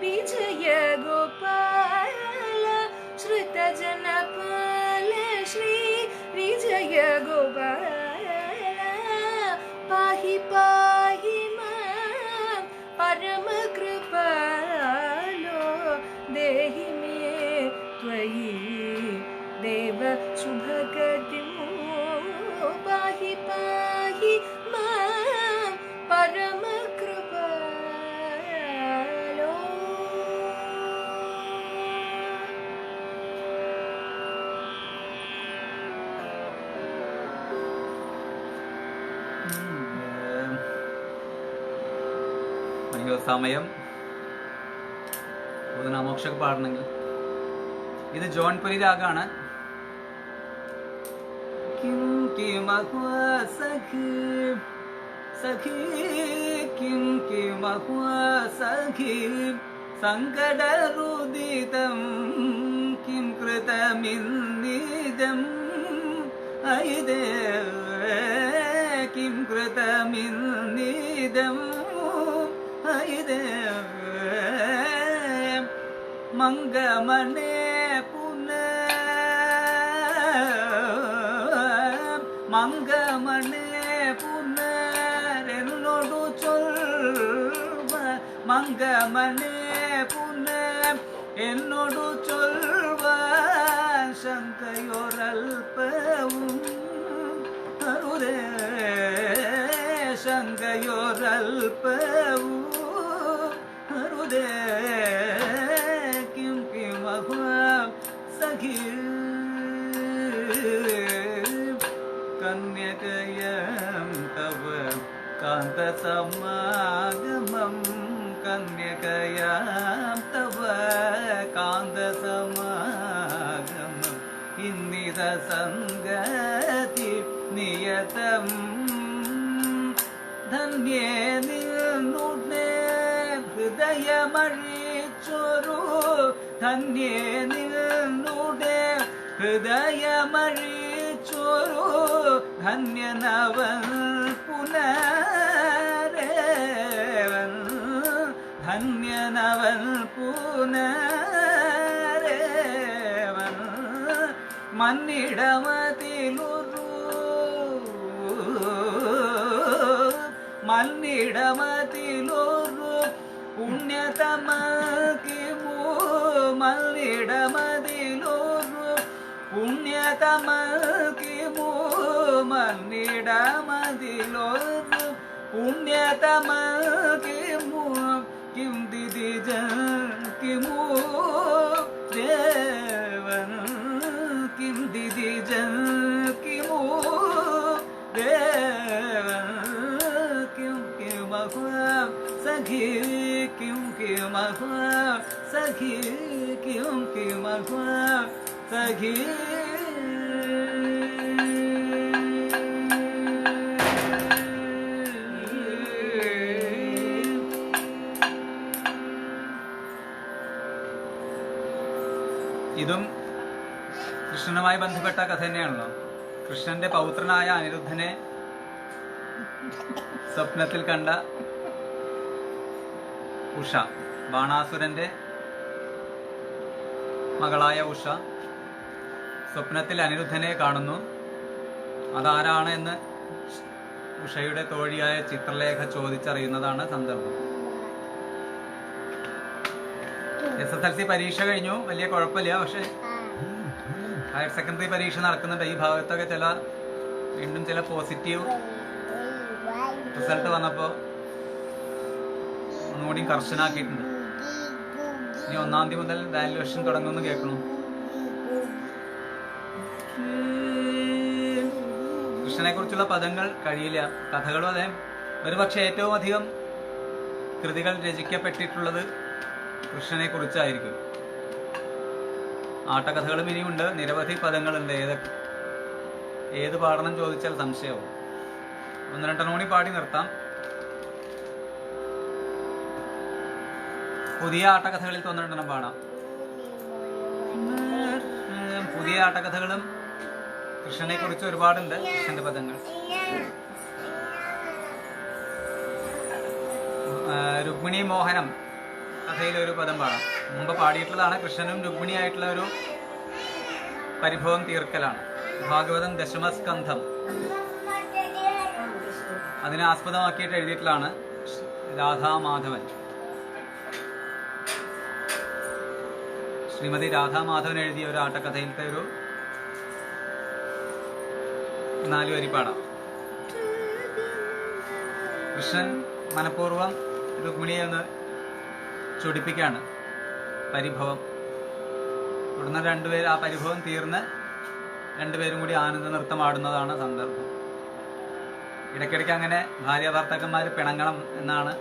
വിജയ ഗോപാല, ശ്രിതജനപാല ശ്രീ വിജയ ഗോപാല. പാഹി പാഹി മാം പരമകൃപാലോ, ദേഹി മേ ത്വയി ദേവ ശുഭഗതിം. പാഹി പാഹി മാം പരമകൃപാലോ. അയ്യോ, സമയം നാമോക്ഷൊക്കെ പാടണമെങ്കിൽ. ഇത് ജോൺപുരി രാഗാണ്. കിം കിമഹ്വ സഖി സഖി കിം കിമഹ്വ സഖി സങ്കടരുദിതം കിം കൃതമിന്നിദം ഐദേ കിം കൃതമിന്നിദം ഐദേ മംഗമനേ മംഗമനേ പുനരെന്നോടു ചൊൽവ മംഗമനേ പുനർ എന്നോടു ചൊൽവ ശങ്കയൊരൽപ്പവും അരുതേ ശങ്കയൊരൽപ്പവും അരുതേ കിം കിമഹ്വ സഖി കന്യകയം തവ കാന്തസമാഗമം കന്യകയാം തവ കാന്തസമാഗമം ഇന്നിത സംഗതി നിയതം ധന്യേ നിന്നുടേ ഹൃദയമഴിച്ചൊരു ധന്യേ നിന്നുടേ ഹൃദയമഴിച്ചൊരു ധന്യനവൻ പുനരേവൻ ധന്യനവൻ പുനരേവൻ മന്നിടമതിലൊരു മന്നിടമതിലൊരു പുണ്യതമകിമു മന്നിടമതിലൊരു പുണ്യതമകിമു മന്നിടമതിലൊരു പുണ്യതമകിമു കിം ദിദിജ കിമു ദേവൻ കിം ദിദിജ കിമു ദേവൻ കിം കിമഹ്വ സഖി കിം കിമഹ്വ സഖി കിം കിമഹ്വ സഖി ഇതും കൃഷ്ണനുമായി ബന്ധപ്പെട്ട കഥ തന്നെയാണല്ലോ. കൃഷ്ണന്റെ പൗത്രനായ അനിരുദ്ധനെ സ്വപ്നത്തിൽ കണ്ട ഉഷ, ബാണാസുരന്റെ മകളായ ഉഷ സ്വപ്നത്തിൽ അനിരുദ്ധനെ കാണുന്നു. അതാരാണ് എന്ന് ഉഷയുടെ തോഴിയായ ചിത്രലേഖ ചോദിച്ചറിയുന്നതാണ് സന്ദർഭം. SSLC പരീക്ഷ കഴിഞ്ഞു, വലിയ കുഴപ്പമില്ല. പക്ഷെ ഹയർ സെക്കൻഡറി പരീക്ഷ നടക്കുന്നുണ്ട്. ഈ ഭാഗത്തൊക്കെ വീണ്ടും ചില പോസിറ്റീവ് റിസൾട്ട് വന്നപ്പോൾ ഒന്നുകൂടി കർശനാക്കിയിട്ടുണ്ട്. ഇനി 1-ാം തീയതി മുതൽ വാല്യുവേഷൻ തുടങ്ങുമെന്ന് കേൾക്കണു. കൃഷ്ണനെ കുറിച്ചുള്ള പദങ്ങൾ കഴിയില്ല. കഥകളും അതെ. ഒരുപക്ഷെ ഏറ്റവും അധികം കൃതികൾ രചിക്കപ്പെട്ടിട്ടുള്ളത് കൃഷ്ണനെ കുറിച്ചായിരിക്കും. ആട്ടകഥകളും ഇനിയുണ്ട്, നിരവധി പദങ്ങളുണ്ട്. ഏത് പാടണം ചോദിച്ചാൽ സംശയവും. 1-2 കൂടി പാടി നിർത്താം. പുതിയ ആട്ടകഥകളിൽ 1-2 പാടാം. പുതിയ ആട്ടകഥകളും കൃഷ്ണനെ കുറിച്ച് ഒരുപാടുണ്ട്. കൃഷ്ണന്റെ പദങ്ങൾ രുക്മിണി മോഹനം കഥയിലെ ഒരു പദം പാടാം. മുമ്പ് പാടിയിട്ടുള്ളതാണ്. കൃഷ്ണനും രുക്മിണിയായിട്ടുള്ള ഒരു പരിഭവം തീർക്കലാണ്. ഭാഗവതം ദശമസ്കന്ധം അതിനെ ആസ്പദമാക്കിയിട്ട് എഴുതിയിട്ടുള്ളതാണ് രാധാമാധവൻ. ശ്രീമതി രാധാമാധവൻ എഴുതിയ ഒരു ആട്ടക്കഥയിലത്തെ ഒരു 4 വരി പാടാം. കൃഷ്ണൻ മനഃപൂർവ്വം രുക്മിണിയെ ഒന്ന് ചൊടിപ്പിക്കുകയാണ്. പരിഭവം. തുടർന്ന് രണ്ടുപേർ ആ പരിഭവം തീർന്ന് രണ്ടുപേരും കൂടി ആനന്ദ നൃത്തം ആടുന്നതാണ് സന്ദർഭം. ഇടയ്ക്കിടയ്ക്ക് അങ്ങനെ ഭാര്യ ഭർത്താക്കന്മാർ പിണങ്ങണം എന്നാണ്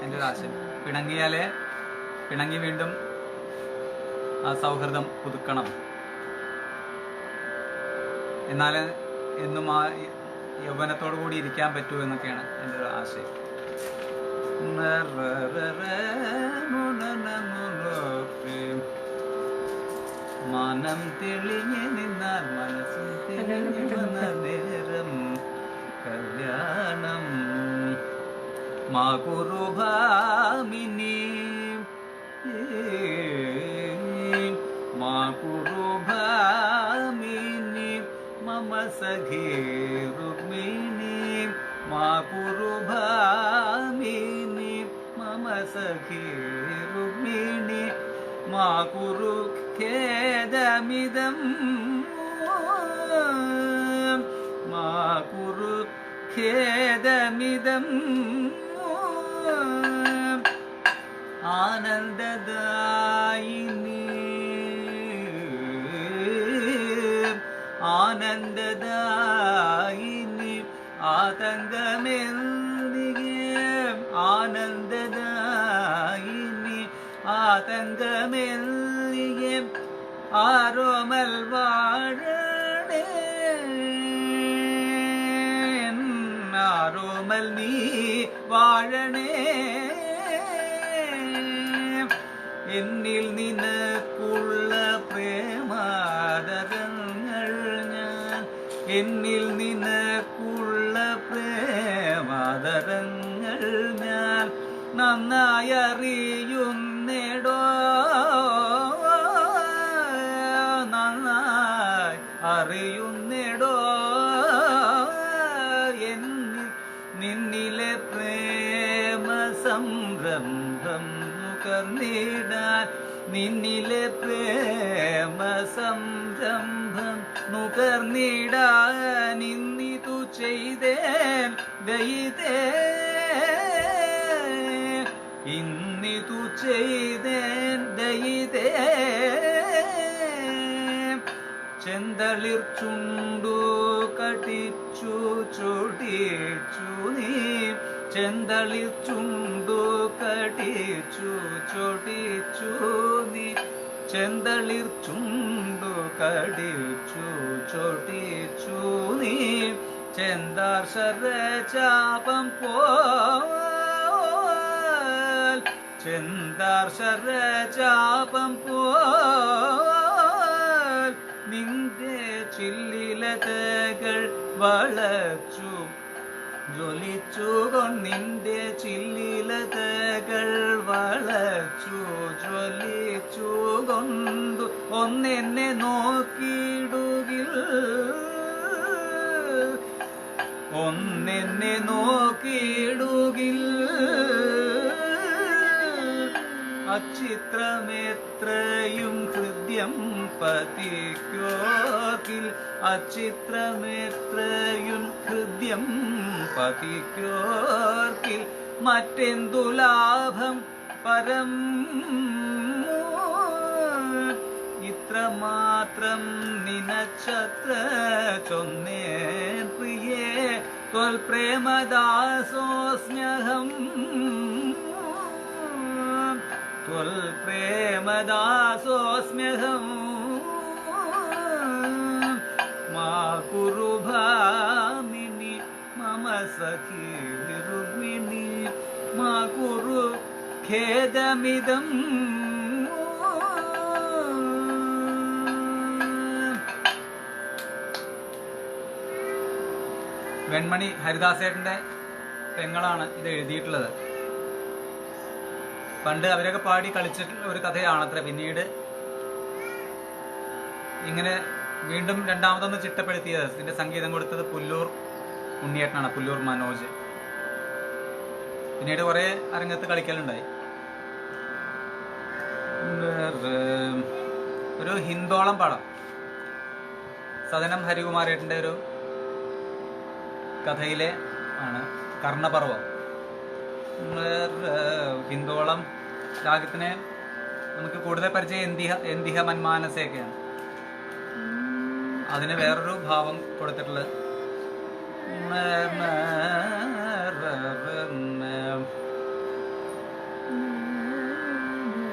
എൻ്റെ ഒരു ആശയം. പിണങ്ങിയാലേ പിണങ്ങി വീണ്ടും ആ സൗഹൃദം പുതുക്കണം. എന്നാൽ എന്നും ആ യൗവനത്തോടു കൂടി ഇരിക്കാൻ പറ്റൂ എന്നൊക്കെയാണ് എൻ്റെ ഒരു ആശയം. മനം തെളിഞ്ഞു നിന്നാൽ മനസ്സിൽ തെളിഞ്ഞു നേരം കല്യാണം മാ കുറുഭാമിനി മാ കുറുഭാമിനി മമ സഖി രുക്മിണി മാ കുറുഭാമിനി മമ സഖി രുക്മിണി മാ കുരു ഖേദമിദം മാ കുരു ഖേദമിദം ആനന്ദദായിനി ആനന്ദദായിനി ആതങ്കമെന്തികെ ആനന്ദദായിനി ആതങ്കമെന്തികെ ആരോമൽ വാഴണേ ആരോമൽ നീ വാഴണേ എന്നിൽ നിനക്കുള്ള പ്രേമാദരങ്ങൾ ഞാൻ എന്നിൽ നിനക്കുള്ള പ്രേമാദരങ്ങൾ ഞാൻ നന്നായി അറിയുന്നേടോ നന്നായി അറിയുന്നേടോ എന്നിൽ നിന്നിലെ പ്രേമ സംരംഭം നുകർന്നിടാൻ നിന്നിലെ പ്രേമ സംരംഭം നുകർന്നിടാൻ ഇന്നിതു ചെയ്തേൻ ദയിതേ ഇന്നിതു ചെയ്തേൻ ദയിതേ ചെന്തളിർ ചുണ്ടു കടിച്ചു ചൊടിച്ചു നീ ചെന്തളിർ ചുണ്ടു കടിച്ചു ചൊടിച്ചു നീ ചെന്തളിർ ചുണ്ടു കടിച്ചു ചൊടിച്ചു നീ ചെന്താർ ശരചാപം പോൽ ചെന്താർ ശരചാപം പോൽ നിന്റെ ചില്ലിലതകൾ വളച്ചു ജ്വലിച്ചു കൊണ്ടിന്റെ ചില്ലിലതകൾ വളച്ചു ജ്വലിച്ചു കൊണ്ടു ഒന്നെന്നെ നോക്കിയിടുകിൽ ഒന്നെന്നെ നോക്കിയിടുകിൽ അച്ചിത്രമേത്രയും ഹൃദ്യം പതിക്കോർക്കിൽ അച്ചിത്രമേത്രയും ഹൃദ്യം പതിക്കോർക്കിൽ മറ്റെന്തു ലാഭം പരം ഇത്രമാത്രം നിനച്ചത്ര ചൊന്നേൻ പ്രിയേ ത്വൽ പ്രേമദാസോസ്മ്യഹം ത്വൽ പ്രേമദാസോസ്മ്യഹം മാ കുറുഭാമിനി മമ സഖി രുക്മിണി മാ കുരു ഖേദമിദം വെൺമണി ഹരിദാസേട്ടൻ്റെ പെങ്ങളാണ് ഇത് എഴുതിയിട്ടുള്ളത്. പണ്ട് അവരൊക്കെ പാടി കളിച്ചിട്ടുള്ള ഒരു കഥയാണത്ര. പിന്നീട് ഇങ്ങനെ വീണ്ടും രണ്ടാമതൊന്ന് ചിട്ടപ്പെടുത്തിയത് ഇതിന്റെ സംഗീതം കൊടുത്തത് പുല്ലൂർ ഉണ്ണിയേട്ടനാണ്, പുല്ലൂർ മനോജ്. പിന്നീട് കുറെ അരങ്ങത്ത് കളിക്കലുണ്ടായി. ഒരു ഹിന്ദോളം പടം സദനം ഹരികുമാരേട്ടൻ്റെ ഒരു കഥയിലെ ആണ് കർണപർവം. ഹിന്ദോളം രാഗത്തിനെ നമുക്ക് കൂടുതൽ പരിചയം എന്തിഹ മന്മാനസയൊക്കെയാണ്. അതിന് വേറൊരു ഭാവം കൊടുത്തിട്ടുള്ളത്.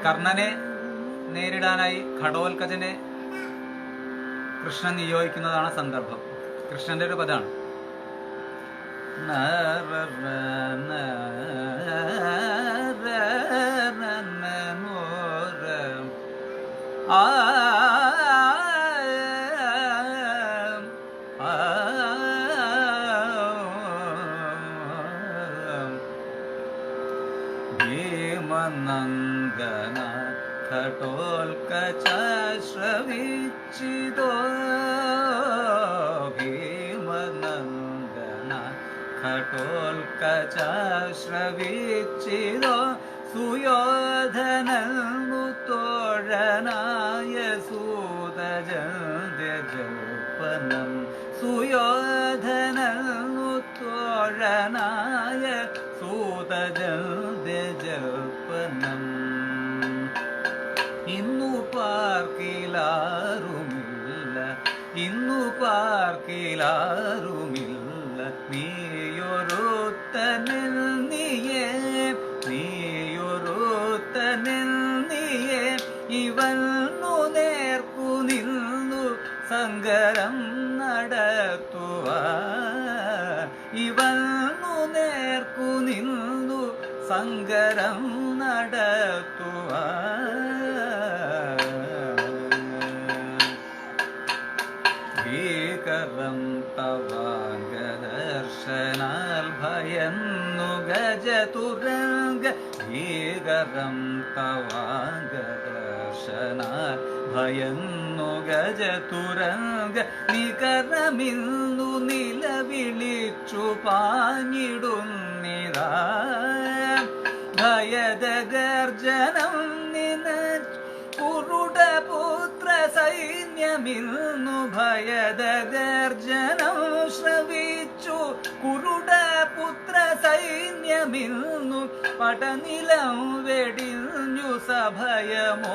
കർണനെ നേരിടാനായി ഘടോൽക്കജനെ കൃഷ്ണൻ നിയോഗിക്കുന്നതാണ് സന്ദർഭം. കൃഷ്ണന്റെ ഒരു പദമാണ്. ഭീമനന്ദന ഘടോൽക്കച ശ്രവിച്ചിതോ ഭീമനന്ദന ഘടോൽക്കച ശ്രവിച്ചിതോ സുയോധനു തോഴനായ സൂതജൽപനം സുയോധനു തോഴനായ സൂതജൽപനം ഇന്നു പാർക്കിലാരുമില്ല ഇന്നു പാർക്കിലാരുമില്ല നീയൊരുത്തനിൽ നീയേ നീയൊരുത്തനിൽ നീയേ ഇവന്നു നേർക്കു നിന്നു സങ്കരം നടത്തുവാൻ ഇവന്നു നേർക്കു നിന്നു സങ്കരം നടത്തുവാൻ ഭീകരം തവാംഗദർശനാൽ ഭയന്നു ഗജതുരംഗ ഭീകരം തവാംഗദർശനാൽ ഭയന്നു ഗജതുരംഗ നികരമിന്നു നിലവിളിച്ചു പാഞ്ഞിടുന്നിതാ ഭയദ ഗർജനം നിന കുരുടപുത്ര സൈന്യമിന്നു ഭയദ ഗർജനം ശ്രവിച്ചു കുരുടപുത്ര സൈന്യമിന്നു പടനിലം വെടിഞ്ഞു സഭയമോടിടുന്നി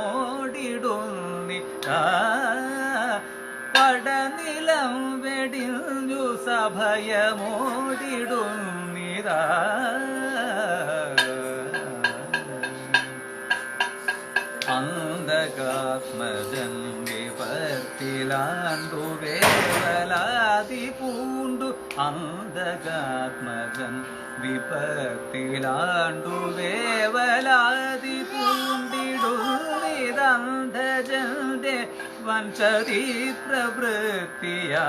പടനിലം വെടിഞ്ഞു സഭയമോടിടുന്നിതാ അന്ധകാത്മജൻ വിപത്തിലാണ്ടു വേവലാതി പൂണ്ടു അന്ധകാത്മജൻ വിപത്തിലാണ്ടു വേവലാതി പൂണ്ടിടുന്നിതന്ധജന്റെ വഞ്ചതി പ്രവൃത്തിയാൽ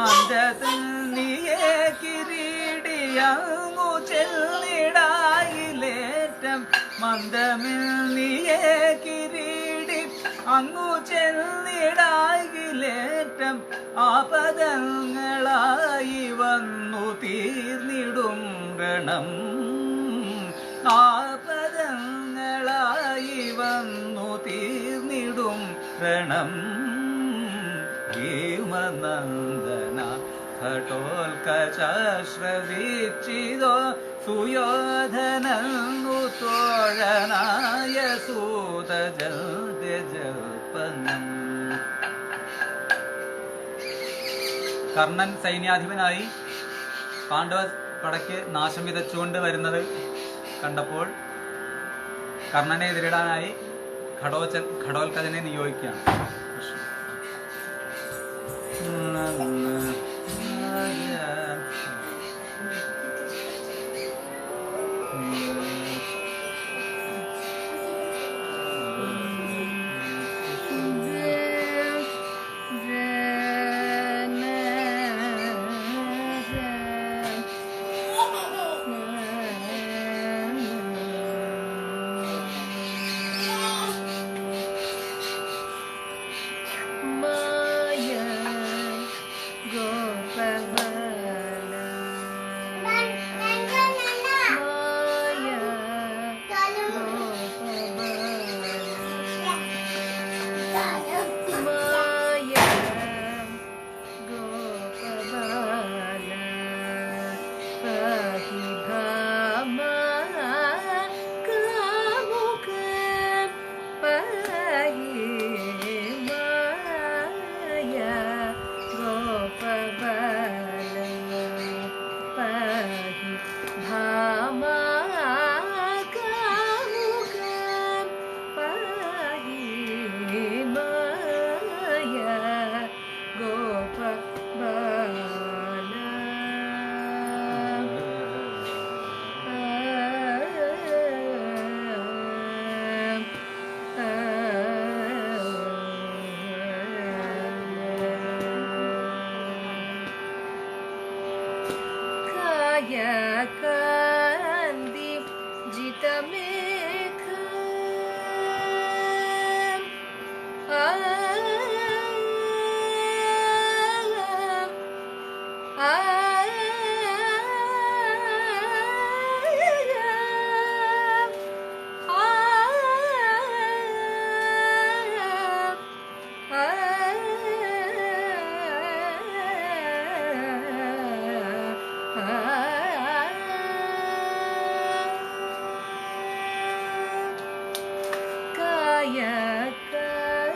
മന്ദതന്നിയെ കിരീടിയങ്ങു ചെല്ലിടായിലേറ്റം മന്ദമിൽ നീയെ കിരീടി അങ്ങു ചെല്ലിടായിലേറ്റം ആപദങ്ങളായി വന്നു തീർന്നിടും രണം ആപദങ്ങളായി വന്നു തീർന്നിടും രണം ഭീമനന്ദന ഘടോൽക്കച ശ്രവിച്ചിതോ സുയോധനു തോഴനായ സൂതജൽപനം. കർണൻ സൈന്യാധിപനായി പാണ്ഡവ പടയ്ക്ക് നാശം വിതച്ചുകൊണ്ട് വരുന്നത് കണ്ടപ്പോൾ കർണനെ എതിരിടാനായി ഘടോൽക്കജനെ നിയോഗിക്കുകയാണ്.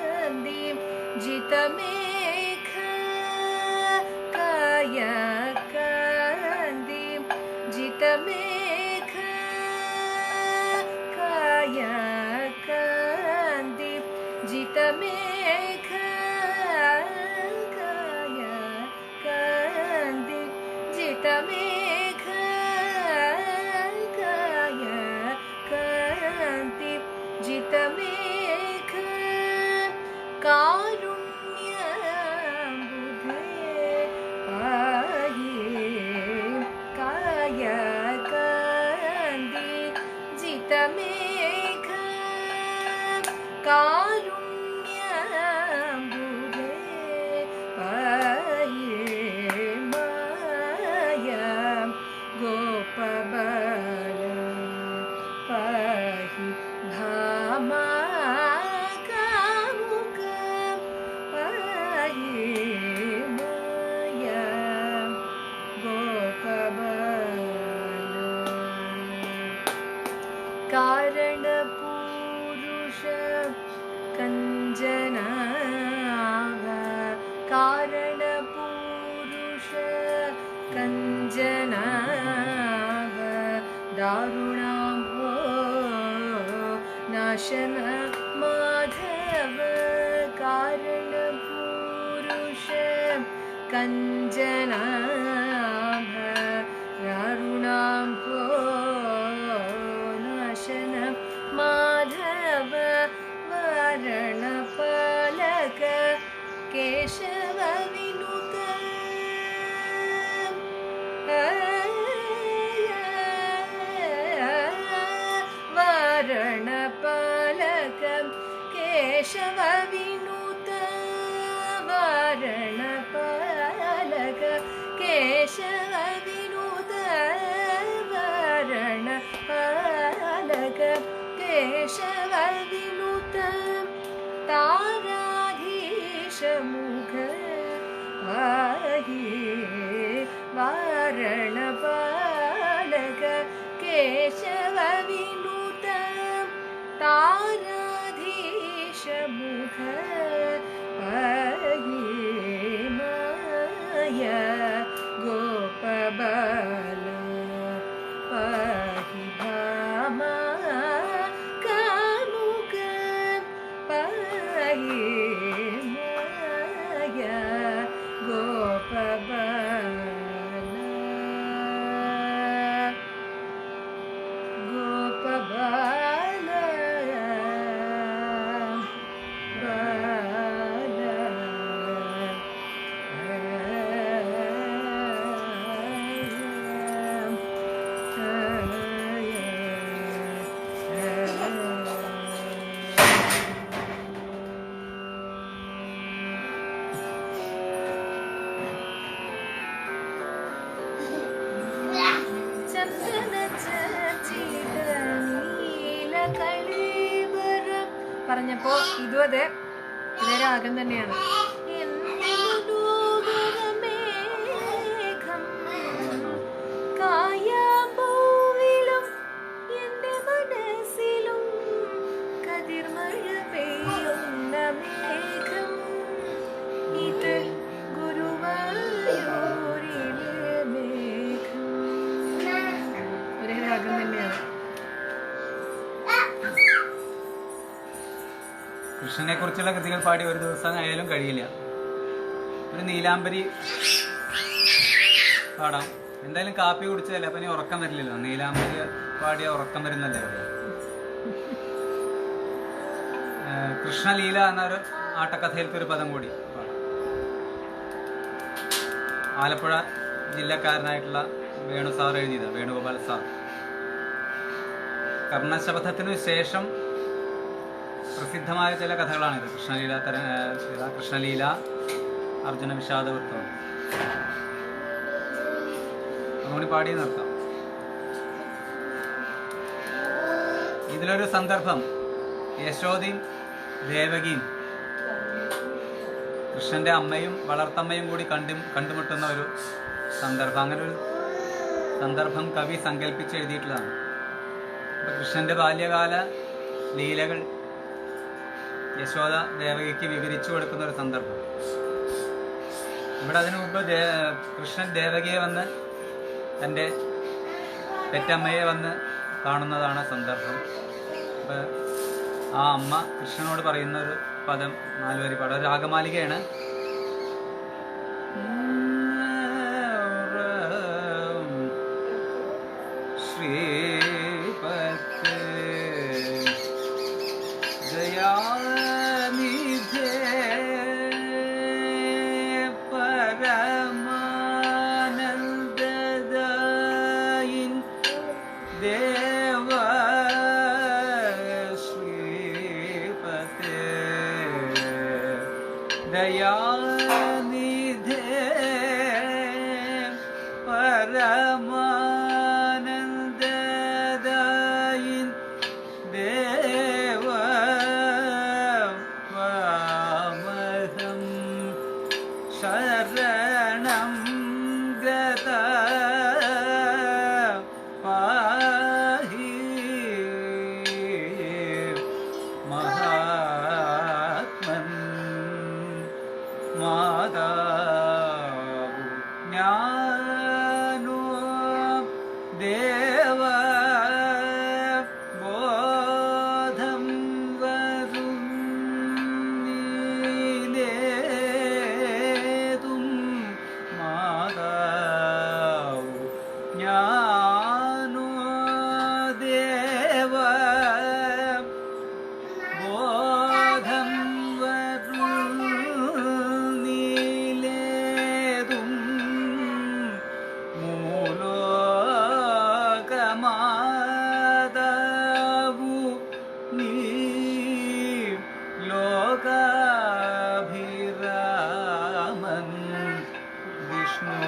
कायकान्ति जितमेघ कायकान्ति जितमेघ कायकान्ति जितमेघ कायकान्ति जितमेघ कायकान्ति जितमेघ कायकान्ति जितमेघ कारुण्यबुधे पाहि कायकान्ति जितमेघ कारुण्यबुधे पाहि माया गोपबाल पाहि धामा कामुक पाहि माया गोपबाल कारणपुरुष कञ्जनाभ कारणपुरुष कञ्जनाभ दारुणाम्भो नाशन माधव कारणपुरुष कञ्जनाभ दारुणाम्भो नाशन माधव वारणपालक केशव विनुत वारणपालक केशव विनुत वारणपालक केशव विनुत वारणपालक केशव विनुत ताराधीश मुख पाहि वारणपालक केशव विनुत ताराधीश मुख पाहि माया गोपबाल पाहि धामा कामुक पाहि माया गोपबाल गोपबाल बाल പറഞ്ഞപ്പോ ഇതും അതെ ഇതേ രാഗം തന്നെയാണ്. കായാമ്പൂവിലും എന്റെ മനസ്സിലും കതിർമഴ പെയ്യുന്ന മേഘം ഇത് ഗുരുവായൂരിലെ മേഘം. ഒരേ രാഗം തന്നെയാണ്. കൃഷ്ണനെ കുറിച്ചുള്ള കൃതികൾ പാടി ഒരു ദിവസം ആയാലും കഴിയില്ല. ഒരു നീലാംബരി പാടാം. എന്തായാലും കാപ്പി കുടിച്ചതല്ലേ, അപ്പൊ ഇനി ഉറക്കം വരില്ലല്ലോ. നീലാംബരി പാടിയ ഉറക്കം വരുന്നല്ലേ പറയാം. കൃഷ്ണലീല എന്നൊരു ആട്ടക്കഥയിലത്തെ ഒരു പദം കൂടി പാടാം. ആലപ്പുഴ ജില്ലക്കാരനായിട്ടുള്ള വേണു സാർ എഴുതിയത്, വേണുഗോപാൽ സാർ. കർണശപഥത്തിനു ശേഷം പ്രസിദ്ധമായ ചില കഥകളാണിത്. കൃഷ്ണലീല, അർജുന വിഷാദവൃത്തം. അതുകൂടി പാടി നിർത്താം. ഇതിലൊരു സന്ദർഭം യശോദയും ദേവകിയും കൃഷ്ണന്റെ അമ്മയും വളർത്തമ്മയും കൂടി കണ്ടുമുട്ടുന്ന ഒരു സന്ദർഭം. അങ്ങനെ ഒരു സന്ദർഭം കവി സങ്കല്പിച്ച് എഴുതിയിട്ടുള്ളതാണ്. അപ്പൊ കൃഷ്ണന്റെ ബാല്യകാല ലീലകൾ യശോദ ദേവകിക്ക് വിവരിച്ചു കൊടുക്കുന്ന ഒരു സന്ദർഭം. ഇവിടെ അതിനു മുമ്പ് കൃഷ്ണൻ ദേവകിയെ വന്ന് തൻ്റെ പെറ്റമ്മയെ വന്ന് കാണുന്നതാണ് സന്ദർഭം. അപ്പൊ ആ അമ്മ കൃഷ്ണനോട് പറയുന്ന ഒരു പദം 4 വരി പാടാം. രാഗമാലികയാണ്. ശ്രീപത്തെ ദയാനിധേ പരമാനന്ദദായിൻ ദേവ ശ്രീപത്തെ ദയാനിധേ പരമാനന്ദദായിൻ ദേവ വാമഹം ശരണം ഗത പാഹി മഹാത്മൻ മാതാവു ജ്ഞാനോ ദേവ ബോധം വരും നീലേതും മാതാവു ജ്ഞാനോ ദേവ ബോധം വരും നീലേതും മൂലോകമാതാവു നീ ലോകാഭിരാമൻ വിഷ്ണു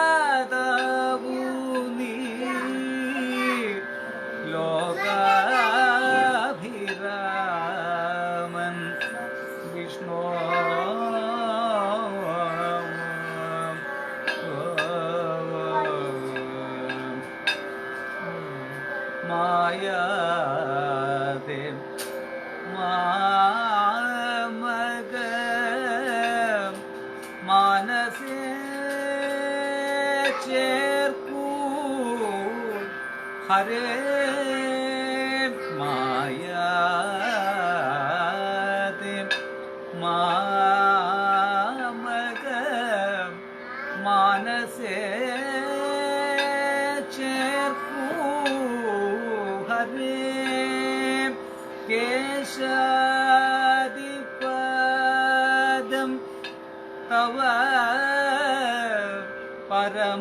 മൂലോകമാതാവു നീ ലോകാഭിരാമൻ വിഷ്ണു മായാതെ മാമക മാനസേ ചേർക്കൂ ഹരേ മായാതെ മാമക മാനസേ ചേർക്കൂ ഹരേ കേശാദിപദം തവ പരമാനന്ദ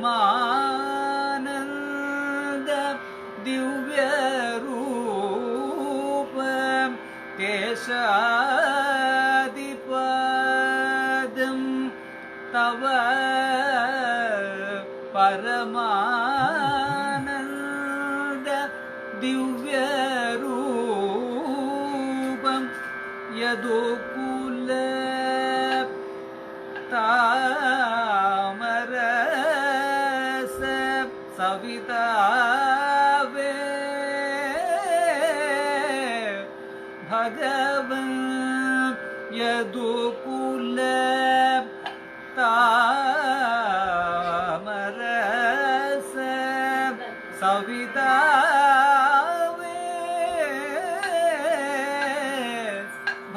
ദിവ്യരൂപ കേശാദിപദം തവ പരമാനന്ദ ദിവ്യരൂപം യദുകുല താമരസ സവിതാവേ ഭഗവൻ യദുകുല താമരസ സവിതാവേ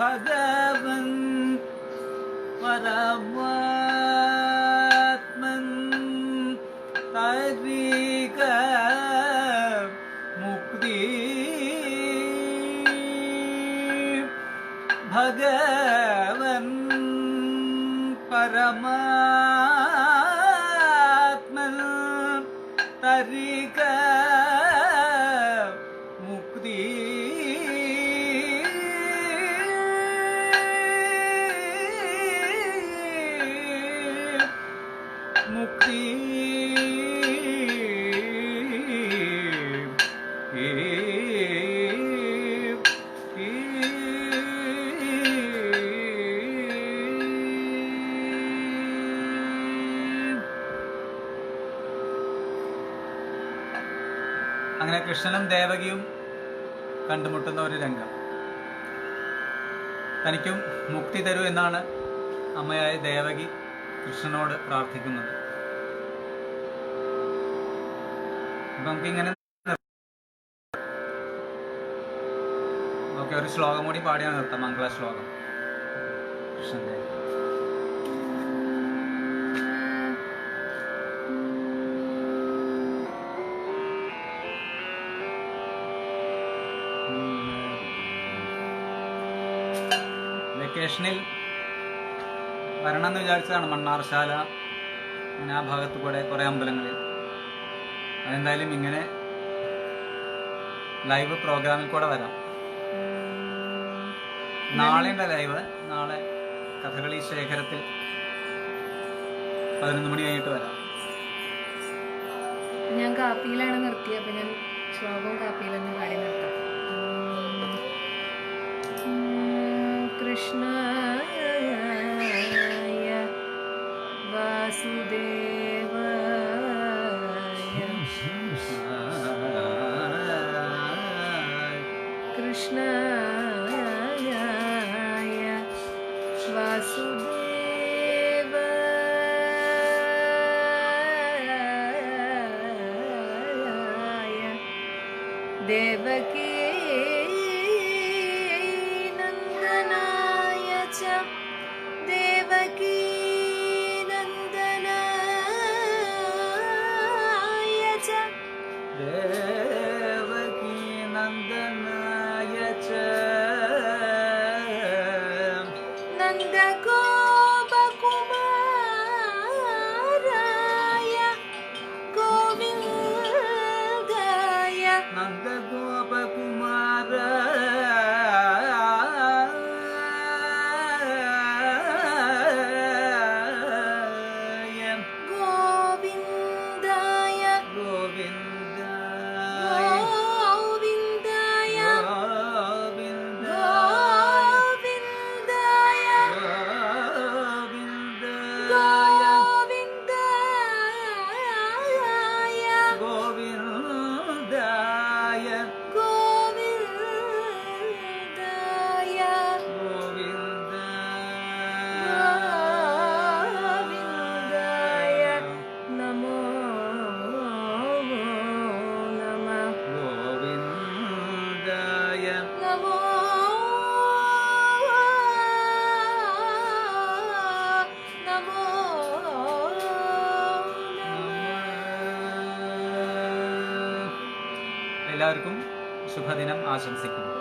ഭഗവൻ പരമാത്മൻ തരിക മുക്തി ഭഗവൻ പരമാത്മൻ തരിക മുക്തി മുക്തി അങ്ങനെ കൃഷ്ണനും ദേവകിയും കണ്ടുമുട്ടുന്ന ഒരു രംഗം. തനിക്കും മുക്തി തരൂ എന്നാണ് അമ്മയായ ദേവകി കൃഷ്ണനോട് പ്രാർത്ഥിക്കുന്നത്. നമുക്കിങ്ങനെ ഒരു ശ്ലോകം കൂടി പാടിയാണ് നിർത്താം. മംഗള ശ്ലോകം കൃഷ്ണന്റെ. വെക്കേഷനിൽ വരണമെന്ന് വിചാരിച്ചതാണ് മണ്ണാർശാല, അങ്ങനെ ആ ഭാഗത്ത് കൂടെ കുറേ അമ്പലങ്ങളിൽ. അതെന്തായാലും ഇങ്ങനെ ലൈവ് പ്രോഗ്രാമിൽ കൂടെ വരാം. നാളെ ഉണ്ട് ലൈവ്. നാളെ കഥകളി ശേഖരത്തിൽ 11 മണി കഴിഞ്ഞിട്ട് വരാം. ഞാൻ കാപ്പിയിലാണ് നിർത്തിയത്, അപ്പൊ ഞാൻ ശ്ലോകവും കാപ്പിയിലൊന്ന് പാടി നിർത്താം. കൃഷ്ണായ വാസുദേവായ കൃഷ്ണായ വാസുദേവായ ദേവകീ ദേവകീ നന്ദനായ ച ദേവകീ നന്ദനായ ച നന്ദഗോപകുമാരായ ഗോവിന്ദായ നന്ദഗോപകുമാര എല്ലാവർക്കും ശുഭദിനം ആശംസിക്കുന്നു.